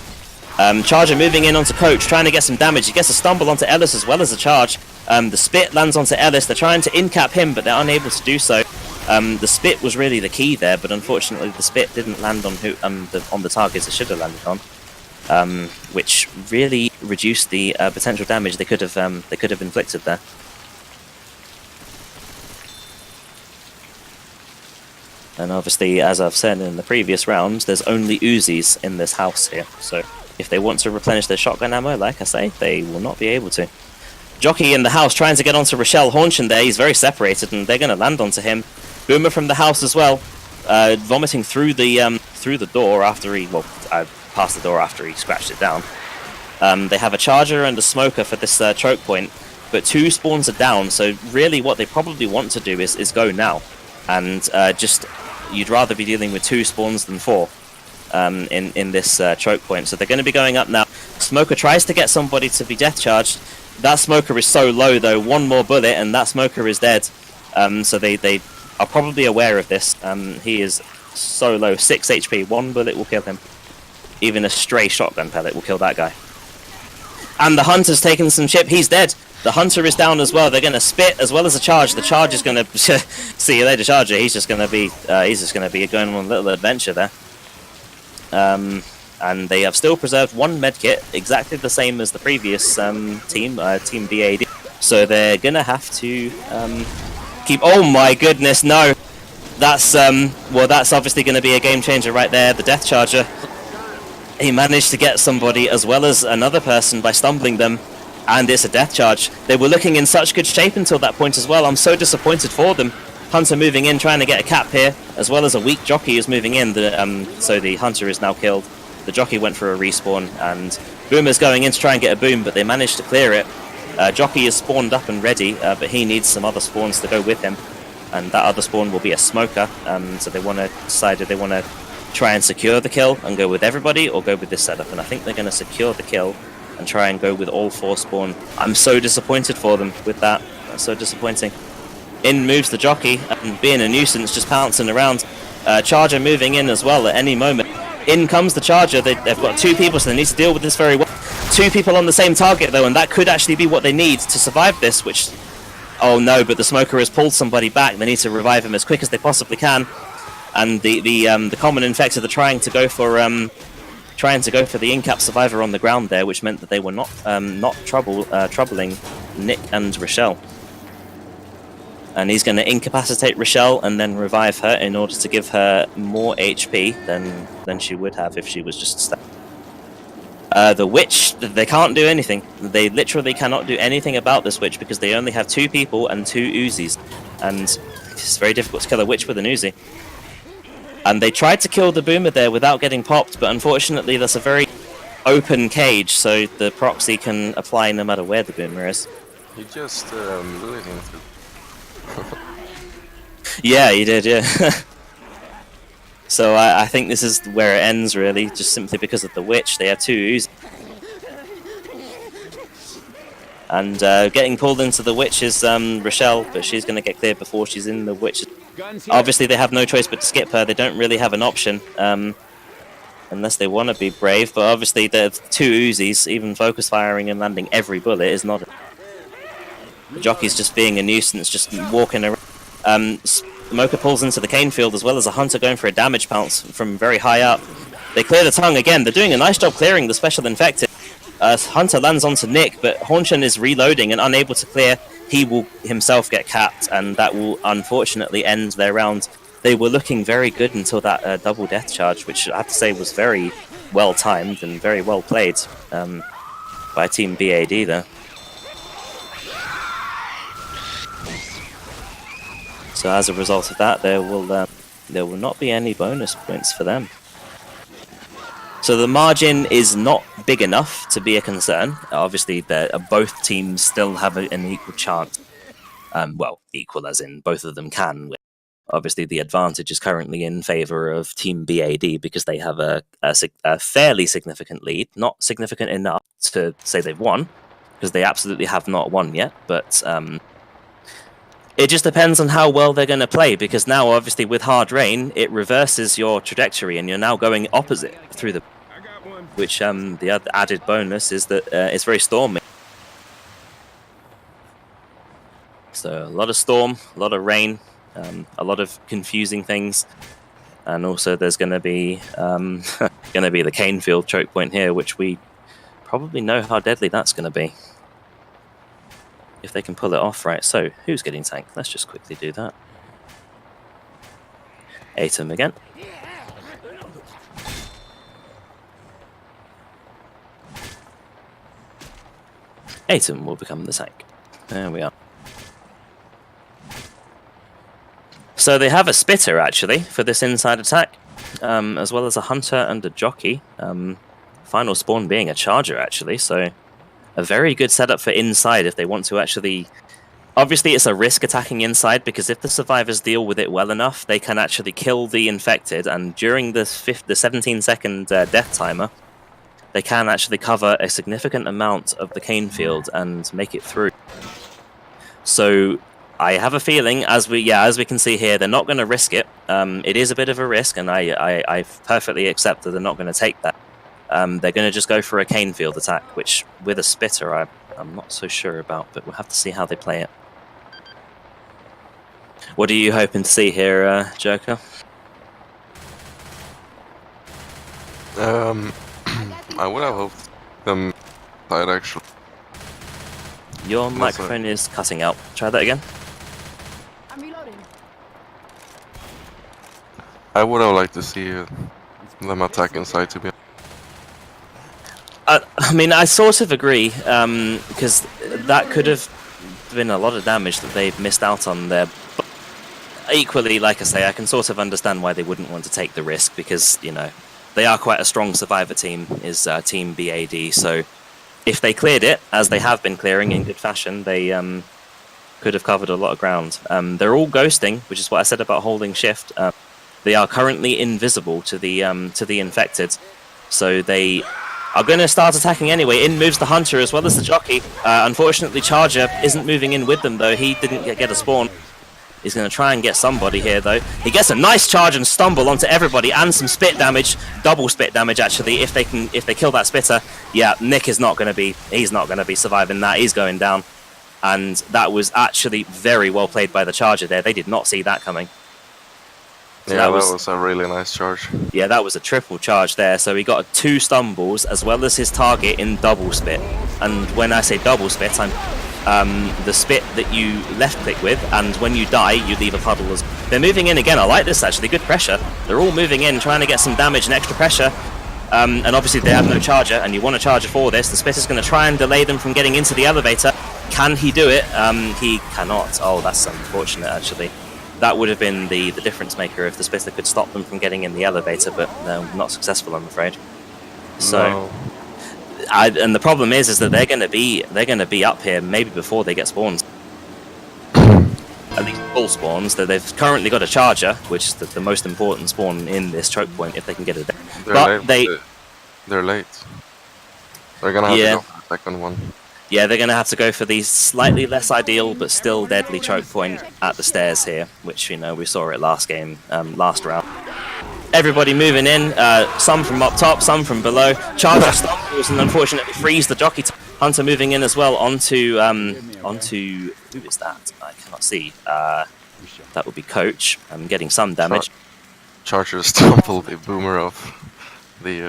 Charger moving in onto Coach, trying to get some damage. He gets a stumble onto Ellis as well as a charge. The Spit lands onto Ellis. They're trying to in-cap him, but they're unable to do so. The Spit was really the key there, but unfortunately the Spit didn't land on the targets it should have landed on, which really reduced the potential damage they could have inflicted there. And obviously, as I've said in the previous rounds, there's only Uzis in this house here, so if they want to replenish their shotgun ammo, like I say, they will not be able to. Jockey in the house trying to get onto Rochelle Hornchin there. He's very separated, and they're going to land onto him. Boomer from the house as well, vomiting through the door after he, well, past the door after he scratched it down. They have a charger and a smoker for this choke point, but 2 spawns are down, so really what they probably want to do is go now. And just, you'd rather be dealing with 2 spawns than 4 in this choke point. So they're going to be going up now. Smoker tries to get somebody to be death charged. That smoker is so low though, 1 more bullet and that smoker is dead. So they are probably aware of this. He is so low, 6 HP, 1 bullet will kill him. Even a stray shotgun pellet will kill that guy. And the hunter's taken some chip, he's dead. The hunter is down as well. They're going to spit as well as a charge. The charge is going to see you later, Charger. He's just going to be going on a little adventure there. And they have still preserved 1 medkit, exactly the same as the previous team, Team B.A.D. So they're going to have to keep... Oh my goodness, no! That's, well, that's obviously going to be a game changer right there. The Death Charger, he managed to get somebody as well as another person by stumbling them, and it's a death charge. They were looking in such good shape until that point as well. I'm so disappointed for them. Hunter moving in, trying to get a cap here, as well as a weak jockey is moving in. So the hunter is now killed. The jockey went for a respawn, and Boomer's going in to try and get a boom, but they managed to clear it. Jockey is spawned up and ready, but he needs some other spawns to go with him, and that other spawn will be a smoker. So they want to decide if they want to try and secure the kill and go with everybody, or go with this setup. And I think they're going to secure the kill and try and go with all 4 spawn. I'm so disappointed for them with that. That's so disappointing. In moves the jockey, and being a nuisance, just pouncing around. Charger moving in as well at any moment. In comes the Charger. They've got 2 people, so they need to deal with this very well. 2 people on the same target though, and that could actually be what they need to survive this, which... Oh no, but the smoker has pulled somebody back. They need to revive him as quick as they possibly can. And the common infected are trying to go for the in-cap survivor on the ground there, which meant that they were not troubling Nick and Rochelle. And he's going to incapacitate Rochelle and then revive her in order to give her more HP than she would have if she was just stabbed. The witch, they can't do anything. They literally cannot do anything about this witch because they only have 2 people and 2 Uzis. And it's very difficult to kill a witch with an Uzi. And they tried to kill the Boomer there without getting popped, but unfortunately that's a very open cage, so the proxy can apply no matter where the Boomer is. He just lured him through. Yeah, he did, yeah. So I think this is where it ends, really, just simply because of the witch. They have 2 Uzis. And getting pulled into the witch is Rochelle, but she's going to get cleared before she's in the witch. Obviously, they have no choice but to skip her. They don't really have an option, unless they want to be brave. But obviously, the 2 Uzis, even focus firing and landing every bullet is not... The jockey's just being a nuisance, just walking around. Smoker pulls into the cane field, as well as a hunter going for a damage pounce from very high up. They clear the tongue again. They're doing a nice job clearing the special infected. Hunter lands onto Nick, but Hornchin is reloading and unable to clear. He will himself get capped, and that will unfortunately end their round. They were looking very good until that double death charge, which I have to say was very well timed and very well played by Team B.A.D. there. So as a result of that, there will not be any bonus points for them. So the margin is not big enough to be a concern. Obviously, both teams still have an equal chance. Well, equal as in both of them can. Obviously, the advantage is currently in favour of Team B.A.D. because they have a fairly significant lead. Not significant enough to say they've won, because they absolutely have not won yet. But it just depends on how well they're going to play, because now, obviously, with hard rain, it reverses your trajectory, and you're now going opposite through the... Which, the other added bonus is that it's very stormy. So, a lot of storm, a lot of rain, a lot of confusing things. And also, there's going to be the cane field choke point here, which we probably know how deadly that's going to be. If they can pull it off, right? So, who's getting tanked? Let's just quickly do that. Atom again. Atom will become the tank. There we are. So they have a spitter, actually, for this inside attack, as well as a hunter and a jockey. Final spawn being a charger, actually, so a very good setup for inside if they want to actually... Obviously, it's a risk attacking inside, because if the survivors deal with it well enough, they can actually kill the infected, and during the 17-second death timer, they can actually cover a significant amount of the cane field and make it through. So I have a feeling, as we can see here, they're not going to risk it. It is a bit of a risk, and I perfectly accept that they're not going to take that. They're going to just go for a cane field attack, which with a spitter I'm not so sure about, but we'll have to see how they play it. What are you hoping to see here, Joker? I would have hoped them side actually. Your microphone is cutting out. Try that again. I'm reloading. I would have liked to see them attack inside, to be I mean, I sort of agree, because that could have been a lot of damage that they've missed out on there. But equally, like I say, I can sort of understand why they wouldn't want to take the risk, because, you know, they are quite a strong survivor team, is Team B.A.D, so if they cleared it, as they have been clearing in good fashion, they could have covered a lot of ground. They're all ghosting, which is what I said about holding shift. They are currently invisible to the infected, so they are going to start attacking anyway. In moves the hunter as well as the jockey. Unfortunately, Charger isn't moving in with them, though. He didn't get a spawn. He's going to try and get somebody here, though. He gets a nice charge and stumble onto everybody, and some spit damage, double spit damage actually. If they kill that spitter, yeah, Nick is not going to be. He's not going to be surviving that. He's going down, and that was actually very well played by the Charger there. They did not see that coming. So yeah, that was a really nice charge. Yeah, that was a triple charge there. So he got 2 stumbles as well as his target in double spit. And when I say double spit, I'm the spit that you left click with, and when you die, you leave a puddle. They're moving in again. I like this actually. Good pressure. They're all moving in, trying to get some damage and extra pressure. And obviously they have no charger, and you want a charger for this. The spit is going to try and delay them from getting into the elevator. Can he do it? He cannot. Oh, that's unfortunate actually. That would have been the difference maker if the spitter could stop them from getting in the elevator, but no, not successful, I'm afraid. So, No. And the problem is that they're going to be up here maybe before they get spawns. At least full spawns. That they've currently got a charger, which is the most important spawn in this choke point if they can get it. They're late. They're late. They're gonna have to go for the second one. Yeah, they're going to have to go for the slightly less ideal but still deadly choke point at the stairs here, which, you know, we saw it last game, last round. Everybody moving in, some from up top, some from below. Charger stumbles and unfortunately frees the jockey. Hunter moving in as well onto who is that? I cannot see. That would be Coach. I'm getting some damage. Charger stumbled the boomer off the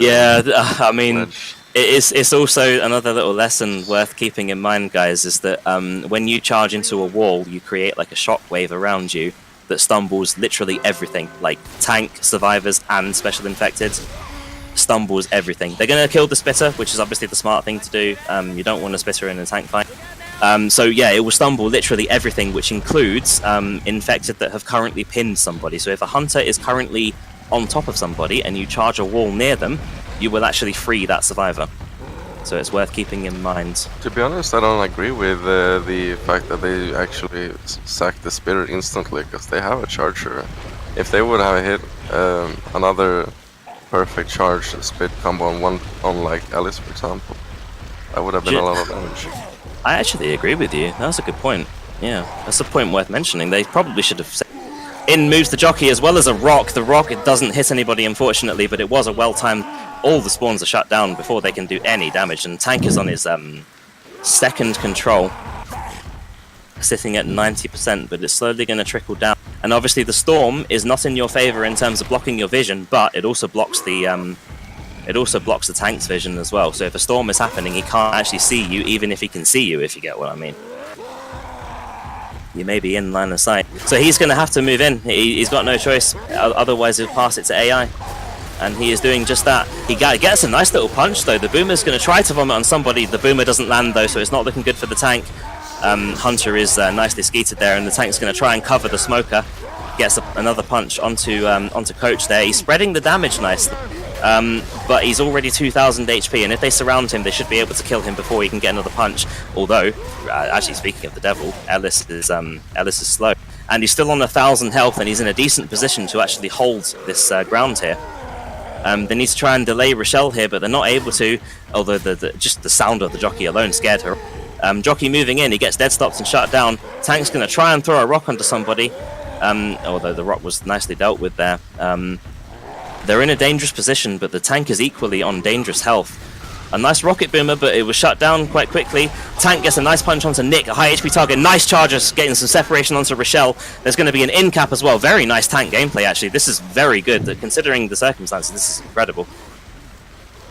I mean, ledge. It's also another little lesson worth keeping in mind, guys, is that when you charge into a wall, you create like a shockwave around you that stumbles literally everything, like tank, survivors, and special infected. Stumbles everything. They're going to kill the spitter, which is obviously the smart thing to do. You don't want a spitter in a tank fight. So yeah, it will stumble literally everything, which includes infected that have currently pinned somebody. So if a hunter is currently on top of somebody and you charge a wall near them, you will actually free that survivor. So it's worth keeping in mind. To be honest, I don't agree with the fact that they actually sacked the spitter instantly, because they have a charger. If they would have hit another perfect charge spit combo on like Alice, for example, that would have been a lot of damage. I actually agree with you. That's a good point. Yeah, that's a point worth mentioning. They probably should have said. In moves the jockey as well as a rock. The rock, it doesn't hit anybody, unfortunately, but it was a well-timed... All the spawns are shut down before they can do any damage, and Tank is on his second control, sitting at 90%, but it's slowly going to trickle down. And obviously the storm is not in your favor in terms of blocking your vision, but it also blocks the tank's vision as well. So if a storm is happening, he can't actually see you, even if he can see you, if you get what I mean. You may be in line of sight. So he's going to have to move in. He's got no choice. Otherwise, he'll pass it to AI. and he is doing just that. He gets a nice little punch though. The Boomer's going to try to vomit on somebody. The Boomer doesn't land though, so it's not looking good for the tank. Hunter is nicely skeeted there, and the tank's going to try and cover the smoker. Gets another punch onto Coach there. He's spreading the damage nicely, but he's already 2,000 HP, and if they surround him, they should be able to kill him before he can get another punch. Although, actually speaking of the devil, Ellis is slow, and he's still on 1,000 health, and he's in a decent position to actually hold this ground here. They need to try and delay Rochelle here, but they're not able to, although just the sound of the jockey alone scared her. Jockey moving in, he gets dead stopped and shut down. Tank's going to try and throw a rock onto somebody, although the rock was nicely dealt with there. They're in a dangerous position, but the tank is equally on dangerous health. A nice rocket boomer, but it was shut down quite quickly. Tank gets a nice punch onto Nick, a high HP target. Nice charges, getting some separation onto Rochelle. There's going to be an in cap as well. Very nice tank gameplay, actually. This is very good. Considering the circumstances, this is incredible.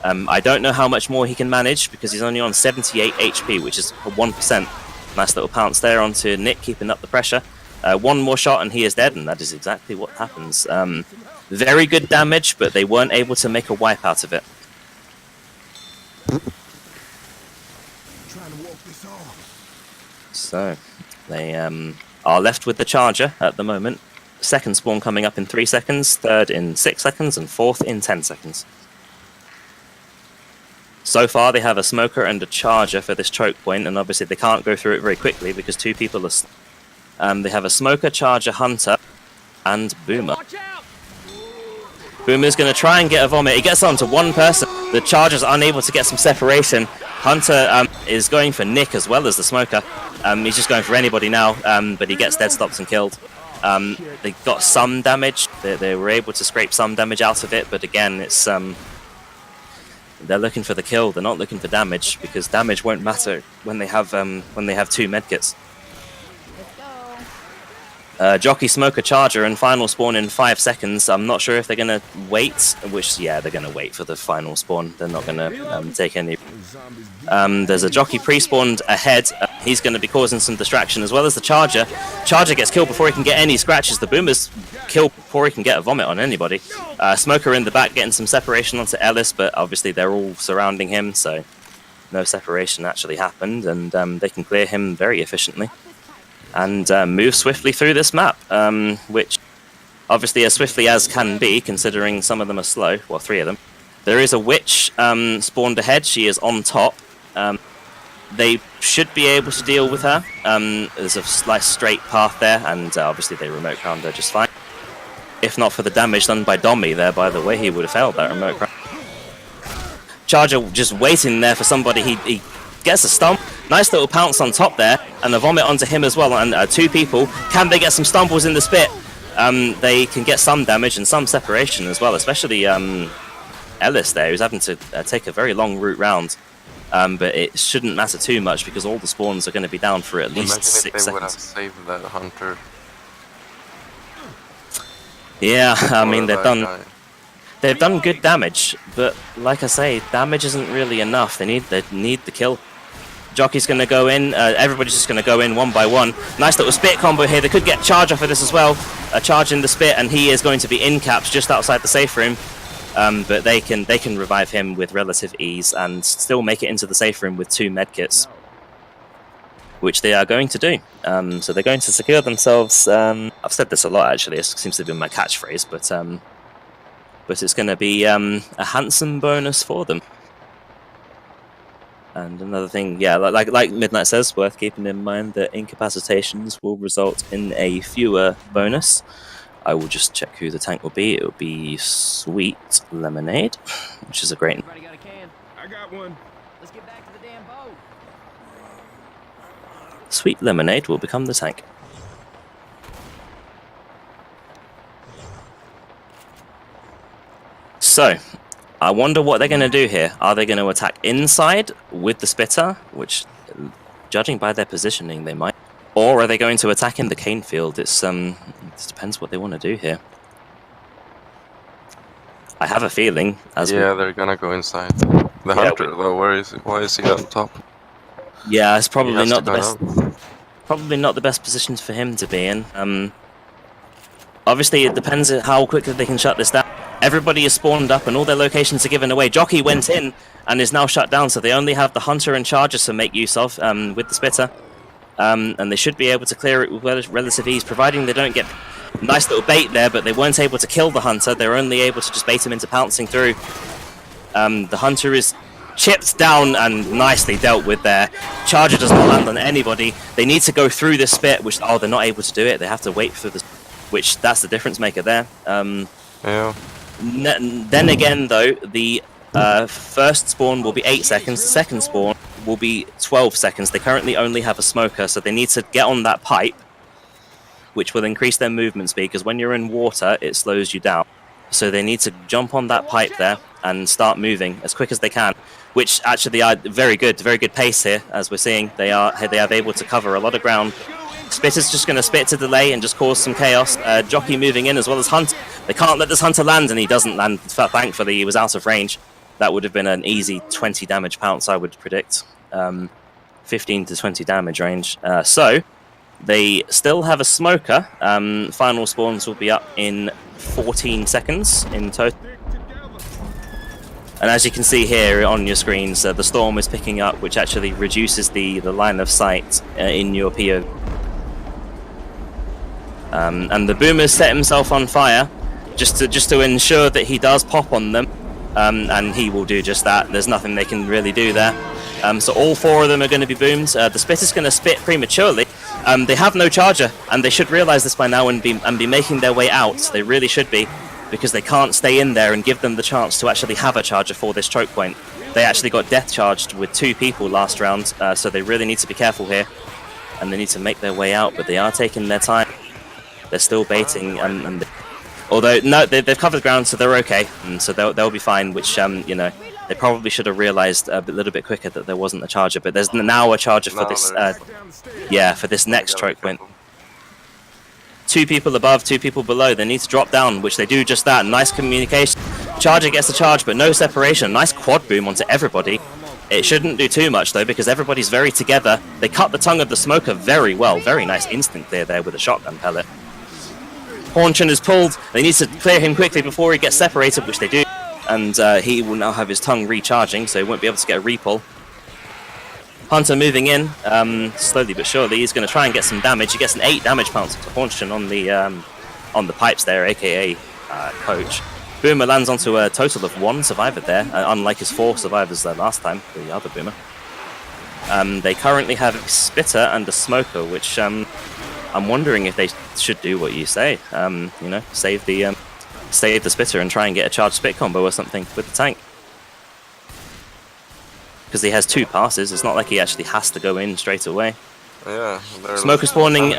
I don't know how much more he can manage because he's only on 78 HP, which is 1%. Nice little pounce there onto Nick, keeping up the pressure. One more shot and he is dead, and that is exactly what happens. Very good damage, but they weren't able to make a wipe out of it. So, they are left with the charger at the moment. Second spawn coming up in 3 seconds, third in 6 seconds, and fourth in 10 seconds. So far, they have a smoker and a charger for this choke point, and obviously they can't go through it very quickly because 2 people are... they have a smoker, charger, hunter, and boomer. Boomer's going to try and get a vomit. He gets onto one person. The charger's unable to get some separation. Hunter is going for Nick as well as the smoker. He's just going for anybody now, but he gets dead stopped and killed. They got some damage. They were able to scrape some damage out of it, but again, it's... they're looking for the kill. They're not looking for damage, because damage won't matter when they have 2 medkits. Jockey, smoker, charger, and final spawn in 5 seconds. I'm not sure if they're going to wait, yeah, they're going to wait for the final spawn. They're not going to take any... there's a jockey pre-spawned ahead. He's going to be causing some distraction, as well as the charger. Charger gets killed before he can get any scratches. The boomer's killed before he can get a vomit on anybody. Smoker in the back getting some separation onto Ellis, but obviously they're all surrounding him, so no separation actually happened, and they can clear him very efficiently. And move swiftly through this map, which obviously as swiftly as can be, considering some of them are slow. Well, 3 of them. There is a witch spawned ahead. She is on top. They should be able to deal with her. There's a slight straight path there, and obviously they remote crowned her just fine. If not for the damage done by Dommy there, by the way, he would have failed that remote crown. Charger just waiting there for somebody. He gets a stump. Nice little pounce on top there, and a vomit onto him as well, and 2 people. Can they get some stumbles in the spit? They can get some damage and some separation as well, especially Ellis there, who's having to take a very long route round. But it shouldn't matter too much, because all the spawns are going to be down for at least 6 seconds. Imagine if they would have saved that hunter. Yeah, I mean, they've done good damage, but like I say, damage isn't really enough. They need the kill. Jockey's going to go in. Everybody's just going to go in one by one. Nice little spit combo here. They could get charge off of this as well. A charge in the spit, and he is going to be in caps just outside the safe room. But they can revive him with relative ease and still make it into the safe room with 2 medkits, which they are going to do. So they're going to secure themselves. I've said this a lot actually. It seems to be my catchphrase, but it's going to be a handsome bonus for them. And another thing, yeah, like Midnight says, worth keeping in mind that incapacitations will result in a fewer bonus. I will just check who the tank will be. It will be Sweet Lemonade, which is a great... Everybody got a can? I got one. Let's get back to the damn boat. Sweet Lemonade will become the tank. So, I wonder what they're going to do here. Are they going to attack inside with the spitter, which, judging by their positioning, they might? Or are they going to attack in the cane field? It depends what they want to do here. I have a feeling. They're going to go inside. The hunter, though, why is he on top? Yeah, it's probably not the best. Probably not the best position for him to be in. Obviously, it depends on how quickly they can shut this down. Everybody is spawned up and all their locations are given away. Jockey went in and is now shut down, so they only have the Hunter and Charger to make use of with the Spitter. And they should be able to clear it with relative ease, providing they don't get nice little bait there, but they weren't able to kill the Hunter. They're only able to just bait him into pouncing through. The Hunter is chipped down and nicely dealt with there. Charger does not land on anybody. They need to go through this spit, which, oh, they're not able to do it. They have to wait for this, which that's the difference maker there. Yeah. Then again, though, the first spawn will be 8 seconds. The second spawn will be 12 seconds. They currently only have a smoker, so they need to get on that pipe, which will increase their movement speed, because when you're in water, it slows you down. So they need to jump on that pipe there and start moving as quick as they can, which actually are very good pace here, as we're seeing. They are able to cover a lot of ground. Spitter's just going to spit to delay and just cause some chaos. Jockey moving in as well as Hunter. They can't let this Hunter land, and he doesn't land. Thankfully, he was out of range. That would have been an easy 20 damage pounce, I would predict. 15 to 20 damage range. So, they still have a smoker. Final spawns will be up in 14 seconds in total. And as you can see here on your screens, the storm is picking up, which actually reduces the line of sight in your POV. And the Boomer's set himself on fire just to ensure that he does pop on them, and he will do just that. There's nothing they can really do there. So all 4 of them are going to be boomed. The Spitter's going to spit prematurely. They have no charger, and they should realize this by now and be making their way out. They really should be, because they can't stay in there and give them the chance to actually have a charger for this choke point. They actually got death charged with 2 people last round, so they really need to be careful here, and they need to make their way out, but they are taking their time. They're still baiting, and although no, they've covered the ground, so they're okay, and so they'll be fine. Which you know, they probably should have realized a little bit quicker that there wasn't a charger. But there's now a charger for this, for this next choke point. 2 people above, 2 people below. They need to drop down, which they do just that. Nice communication. Charger gets a charge, but no separation. Nice quad boom onto everybody. It shouldn't do too much though, because everybody's very together. They cut the tongue of the smoker very well. Very nice instant clear there with a shotgun pellet. Hornchin is pulled. They need to clear him quickly before he gets separated, which they do. And he will now have his tongue recharging, so he won't be able to get a repull. Hunter moving in, slowly but surely. He's going to try and get some damage. He gets an 8 damage pounce to Hornchin on the pipes there, aka Coach. Boomer lands onto a total of 1 survivor there, unlike his 4 survivors last time, the other Boomer. They currently have a Spitter and a Smoker, which I'm wondering if they should do what you say. You know, save the Spitter and try and get a charged spit combo or something with the tank. Because he has 2 passes, it's not like he actually has to go in straight away. Yeah. Smoker spawning,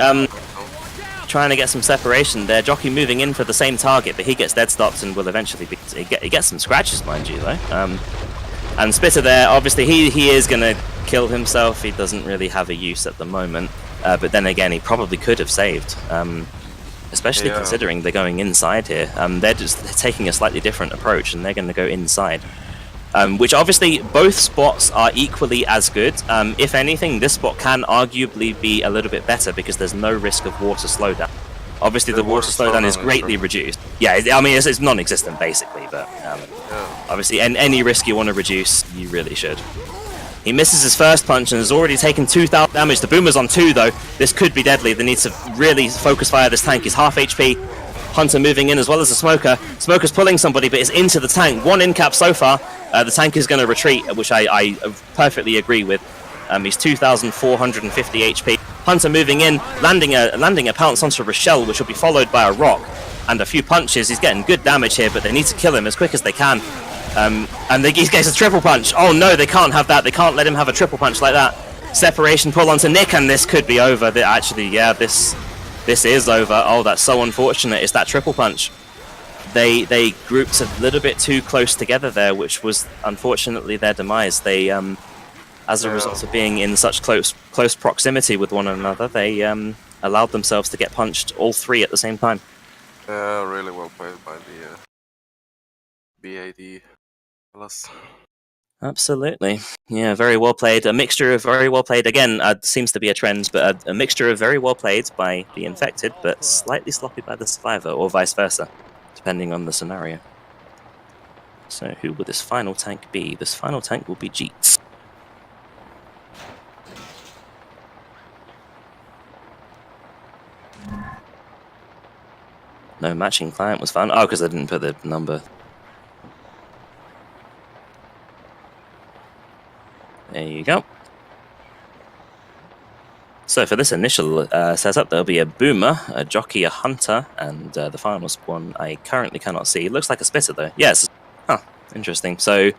trying to get some separation there. Jockey moving in for the same target, but he gets dead stopped and will eventually be. He gets some scratches, mind you, though. And Spitter there, obviously he is going to kill himself. He doesn't really have a use at the moment. But then again, he probably could have saved, especially considering they're going inside here. They're taking a slightly different approach, and they're going to go inside. Which obviously both spots are equally as good. If anything, this spot can arguably be a little bit better because there's no risk of water slowdown. Obviously, the water slowdown is greatly reduced. Yeah, I mean, it's non-existent basically, but obviously, any risk you want to reduce, you really should. He misses his first punch and has already taken 2,000 damage. The Boomer's on 2 though. This could be deadly. They need to really focus fire. This tank is half HP. Hunter moving in as well as the Smoker. Smoker's pulling somebody, but it's into the tank. 1 in cap so far. The tank is going to retreat, which I perfectly agree with. He's 2,450 HP. Hunter moving in, landing a pounce onto Rochelle, which will be followed by a rock and a few punches. He's getting good damage here, but they need to kill him as quick as they can. And he gets a triple punch. Oh no, they can't have that. They can't let him have a triple punch like that. Separation pull onto Nick, and this could be over. Actually, yeah, this is over. Oh, that's so unfortunate. It's that triple punch. They grouped a little bit too close together there, which was unfortunately their demise. They, as a result of being in such close proximity with one another, they allowed themselves to get punched all 3 at the same time. Really well played by the B.A.D. fellas. Absolutely. Yeah, very well played. A mixture of very well played, again, seems to be a trend, but a mixture of very well played by the infected, but slightly sloppy by the survivor, or vice versa, depending on the scenario. So who will this final tank be? This final tank will be Jeets. No matching client was found. Oh, because I didn't put the number. There you go. So for this initial setup, there'll be a boomer, a jockey, a hunter, and the final spawn I currently cannot see. It looks like a spitter though. Yes. Huh. Interesting. So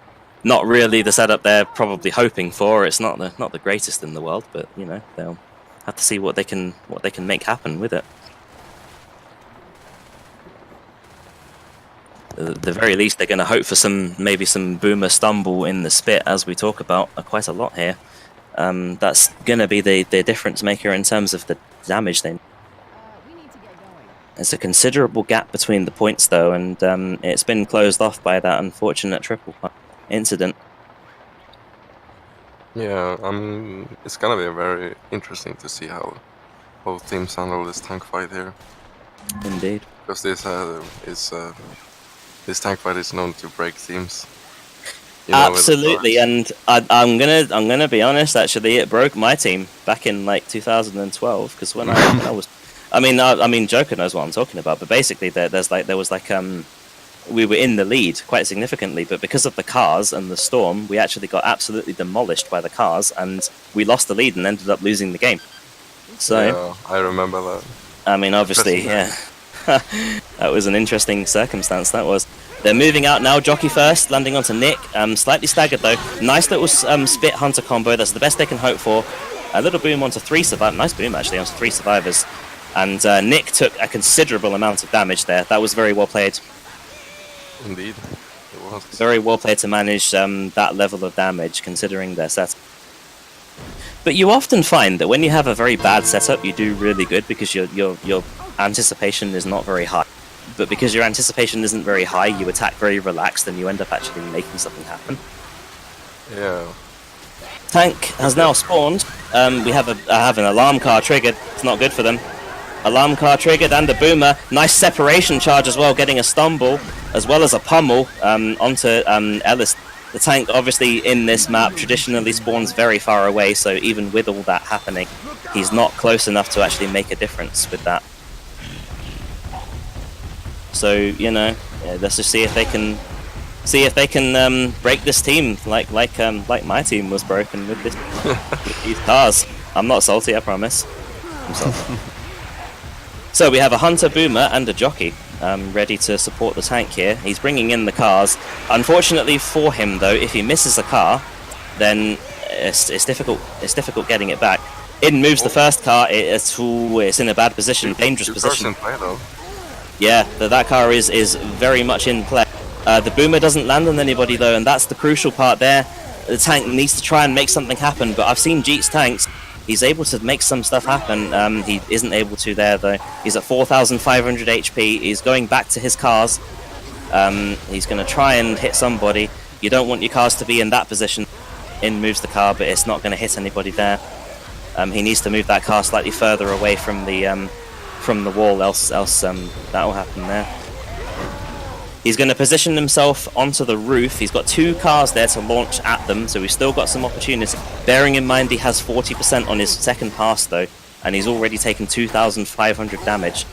not really the setup they're probably hoping for. It's not the greatest in the world, but you know they'll have to see what they can make happen with it. At the very least, they're going to hope for maybe some boomer stumble in the spit, as we talk about quite a lot here. That's going to be the difference maker in terms of the damage they. We need to get going. There's a considerable gap between the points, though, and it's been closed off by that unfortunate triple incident. Yeah, it's gonna be very interesting to see how both teams handle this tank fight here. Indeed. Because this tank fight is known to break teams. You know, Absolutely, and I'm gonna be honest. Actually, it broke my team back in like 2012 because when I was, I mean, Joker knows what I'm talking about. But basically, there was we were in the lead quite significantly, but because of the cars and the storm, we actually got absolutely demolished by the cars, and we lost the lead and ended up losing the game. So yeah, I remember that. I mean, obviously, yeah. That was an interesting circumstance, that was. They're moving out now, jockey first, landing onto Nick. Slightly staggered though. Nice little spit hunter combo, that's the best they can hope for. A little boom onto 3 survivors, nice boom actually, onto 3 survivors. And Nick took a considerable amount of damage there. That was very well played. Indeed, it was. Very well played to manage that level of damage, considering their set. But you often find that when you have a very bad setup, you do really good because your anticipation is not very high. But because your anticipation isn't very high, you attack very relaxed and you end up actually making something happen. Yeah. Tank has now spawned. We have an alarm car triggered. It's not good for them. Alarm car triggered and a boomer. Nice separation charge as well, getting a stumble as well as a pummel onto Ellis. The tank, obviously, in this map, traditionally spawns very far away, so even with all that happening, he's not close enough to actually make a difference with that. So, you know, let's just see if they can break this team like my team was broken with with these cars. I'm not salty, I promise. I'm salty. So we have a hunter, boomer, and a jockey ready to support the tank here. He's bringing in the cars. Unfortunately for him, though, if he misses a car, then it's difficult. It's difficult getting it back. In moves the first car. It's in a bad position, dangerous position. Play, though. Yeah, that car is very much in play. The boomer doesn't land on anybody though, and that's the crucial part there. The tank needs to try and make something happen, but I've seen Jeet's tanks. He's able to make some stuff happen. He isn't able to there though. He's at 4,500 HP. He's going back to his cars. He's going to try and hit somebody. You don't want your cars to be in that position. In moves the car, but it's not going to hit anybody there. He needs to move that car slightly further away from the wall, else that will happen there. He's going to position himself onto the roof. He's got 2 cars there to launch at them, so we've still got some opportunity. Bearing in mind he has 40% on his second pass though, and he's already taken 2,500 damage.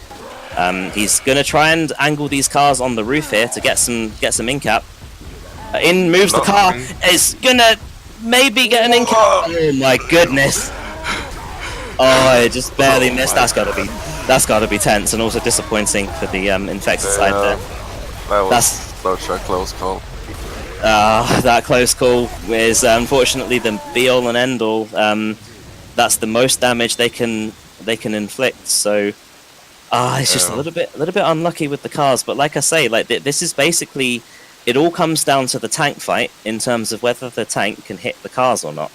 He's going to try and angle these cars on the roof here to get some in-cap. In moves the car. It's going to maybe get an in-cap. Oh my goodness. Oh, it just barely missed. That's got to be tense and also disappointing for the infected side there. That was such a close call. That close call is unfortunately the be-all and end-all. That's the most damage they can inflict. So, it's just a little bit unlucky with the cars. But like I say, this is basically, it all comes down to the tank fight in terms of whether the tank can hit the cars or not.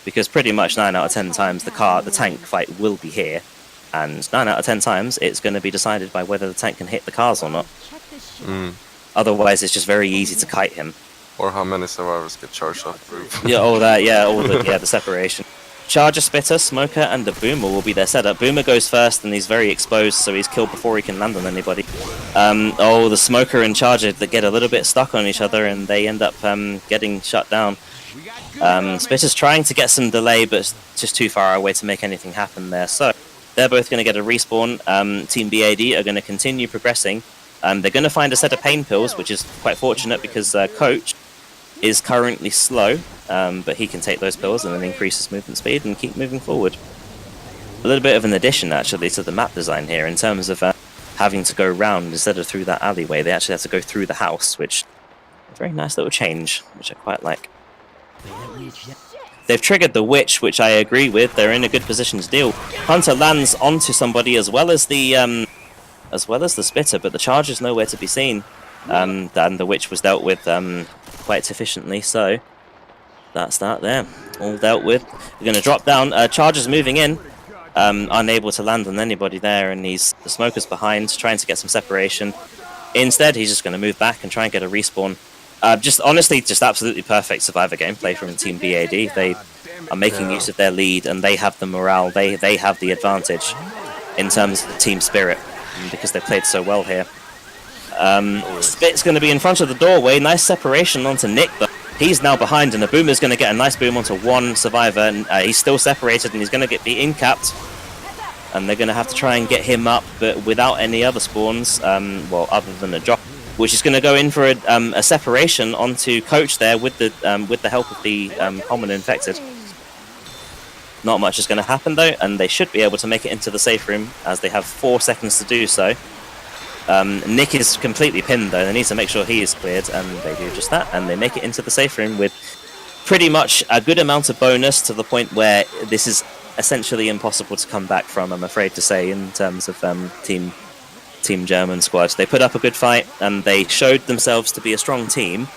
Because pretty much 9 out of 10 times the tank fight will be here, and 9 out of 10 times it's going to be decided by whether the tank can hit the cars or not. Otherwise, it's just very easy to kite him. Or how many survivors get charged off the roof. Yeah, all that. Yeah, the separation. Charger, Spitter, Smoker, and the Boomer will be their setup. Boomer goes first, and he's very exposed, so he's killed before he can land on anybody. Oh, the Smoker and Charger that get a little bit stuck on each other, and they end up getting shut down. Spitter's trying to get some delay, but it's just too far away to make anything happen there. So they're both going to get a respawn. Team B.A.D are going to continue progressing. They're going to find a set of pain pills, which is quite fortunate because Coach is currently slow, but he can take those pills and then increase his movement speed and keep moving forward. A little bit of an addition, actually, to the map design here in terms of having to go round instead of through that alleyway. They actually have to go through the house, which is a very nice little change, which I quite like. They've triggered the Witch, which I agree with. They're in a good position to deal. Hunter lands onto somebody as well as the Spitter, but the Charger's nowhere to be seen. And the Witch was dealt with quite efficiently, so that's that there. All dealt with. We're going to drop down. Charger's moving in, unable to land on anybody there, and the Smoker's behind, trying to get some separation. Instead, he's just going to move back and try and get a respawn. Honestly, just absolutely perfect survivor gameplay from Team B.A.D. They are making use of their lead, and they have the morale. They have the advantage in terms of the team spirit, because they played so well here. Spit's going to be in front of the doorway. Nice separation onto Nick, but he's now behind, and the Boomer's going to get a nice boom onto one survivor, and he's still separated, and he's going to be in-capped. And they're going to have to try and get him up, but without any other spawns, well, other than a drop, which is going to go in for a separation onto Coach there with the help of the common infected. Not much is going to happen though, and they should be able to make it into the safe room as they have 4 seconds to do so. Nick is completely pinned though. They need to make sure he is cleared, and they do just that, and they make it into the safe room with pretty much a good amount of bonus, to the point where this is essentially impossible to come back from, I'm afraid to say, in terms of Team German squad. They put up a good fight, and they showed themselves to be a strong team,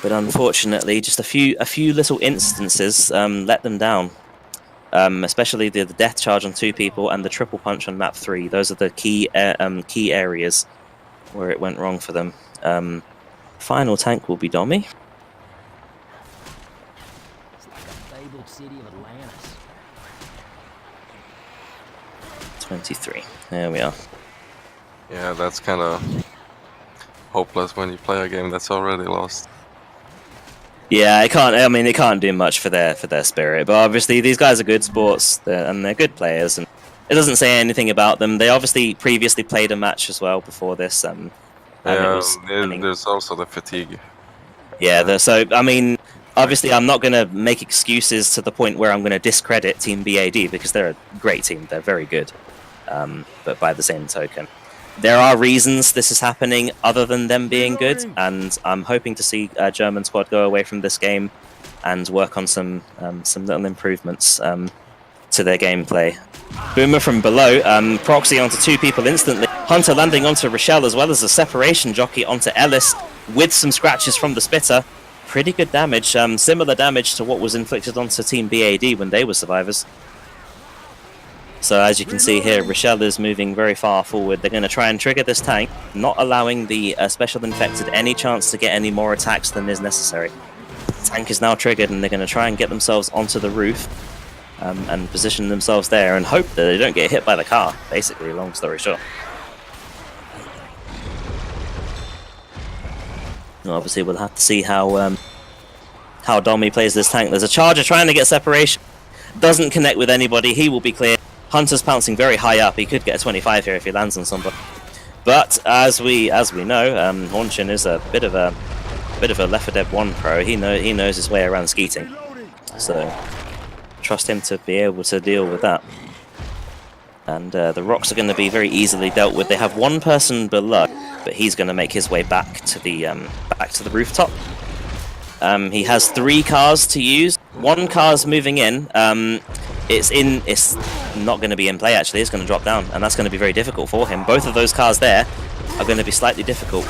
but unfortunately just a few little instances let them down. Especially the death charge on 2 people and the triple punch on map 3. Those are the key areas where it went wrong for them. Final tank will be Domi. It's like a fabled city of Atlantis. 23. There we are. Yeah, that's kind of hopeless when you play a game that's already lost. Yeah, it can't do much for their spirit, but obviously these guys are good sports, and they're good players, and it doesn't say anything about them. They obviously previously played a match as well before this. There's also the fatigue. Yeah, so I mean, obviously I'm not going to make excuses to the point where I'm going to discredit Team B.A.D, because they're a great team, they're very good. But by the same token, there are reasons this is happening other than them being good, and I'm hoping to see German squad go away from this game and work on some little improvements to their gameplay. Boomer from below, proxy onto 2 people instantly. Hunter landing onto Rochelle, as well as a separation jockey onto Ellis with some scratches from the Spitter. Pretty good damage, similar damage to what was inflicted onto Team B.A.D when they were survivors. So as you can see here, Rochelle is moving very far forward. They're going to try and trigger this tank, not allowing the special infected any chance to get any more attacks than is necessary. The tank is now triggered, and they're going to try and get themselves onto the roof and position themselves there and hope that they don't get hit by the car, basically, long story short. And obviously we'll have to see how Domi plays this tank. There's a Charger trying to get separation. Doesn't connect with anybody, he will be clear. Hunter's pouncing very high up. He could get a 25 here if he lands on somebody. But as we know, Hornchin is a bit of a Left 4 Dead 1 pro. He knows his way around skeeting. So trust him to be able to deal with that. And the rocks are going to be very easily dealt with. They have 1 person below, but he's going to make his way back to the rooftop. He has 3 cars to use. 1 car's moving in. It's not going to be in play, actually. It's going to drop down, and that's going to be very difficult for him. Both of those cars there are going to be slightly difficult.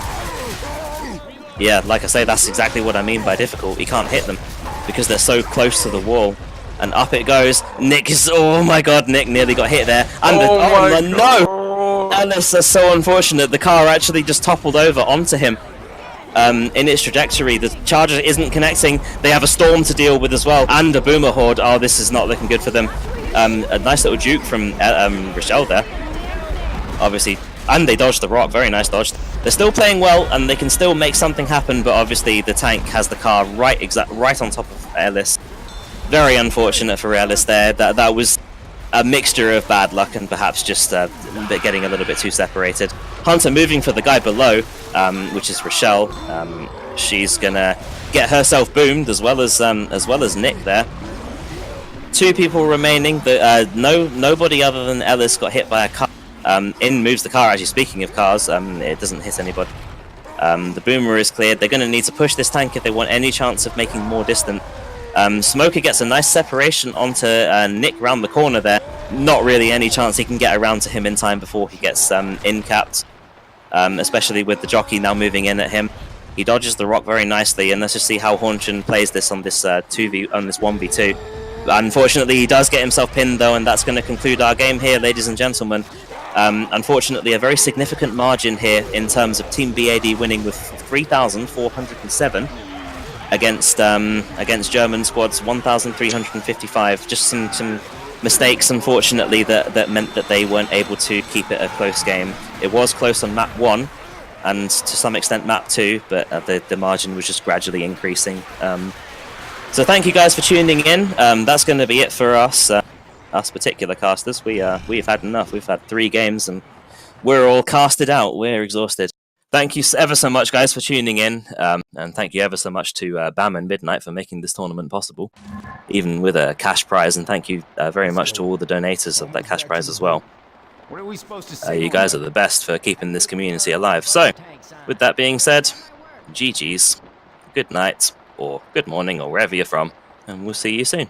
Yeah, like I say, that's exactly what I mean by difficult. He can't hit them because they're so close to the wall. And up it goes. Nick is... Oh my god, Nick nearly got hit there. And no! Ellis, that's so unfortunate. The car actually just toppled over onto him. in its trajectory. The charger isn't connecting. They have a storm to deal with as well, and a boomer horde. Oh, this is not looking good for them. A nice little juke from Rochelle there, obviously, and they dodged the rock. Very nice dodge. They're still playing well, and they can still make something happen. But obviously, the tank has the car right on top of Airless. Very unfortunate for Airless there. That was a mixture of bad luck and perhaps just getting a little bit too separated. Hunter moving for the guy below, which is Rochelle. She's gonna get herself boomed as well as Nick there. 2 people remaining. Nobody other than Ellis got hit by a car. In moves the car. Actually, speaking of cars, it doesn't hit anybody. The boomer is cleared. They're going to need to push this tank if they want any chance of making more distant. Smoker gets a nice separation onto Nick round the corner there. Not really any chance he can get around to him in time before he gets in-capped, especially with the jockey now moving in at him. He dodges the rock very nicely, and let's just see how Hornchin plays this on this 1v2. Unfortunately, he does get himself pinned though, and that's going to conclude our game here, ladies and gentlemen. Unfortunately, a very significant margin here in terms of Team B.A.D winning with 3,407 against German squad's 1,355. Just some mistakes, unfortunately, that meant that they weren't able to keep it a close game. It was close on map 1 and to some extent map 2, but the margin was just gradually increasing. So thank you guys for tuning in. That's going to be it for us particular casters. We've had enough. We've had 3 games and we're all casted out. We're exhausted. Thank you ever so much, guys, for tuning in, and thank you ever so much to BAM and Midnight for making this tournament possible, even with a cash prize, and thank you very much to all the donators of that cash prize as well. What are we supposed to say? You guys are the best for keeping this community alive. So, with that being said, GG's, good night, or good morning, or wherever you're from, and we'll see you soon.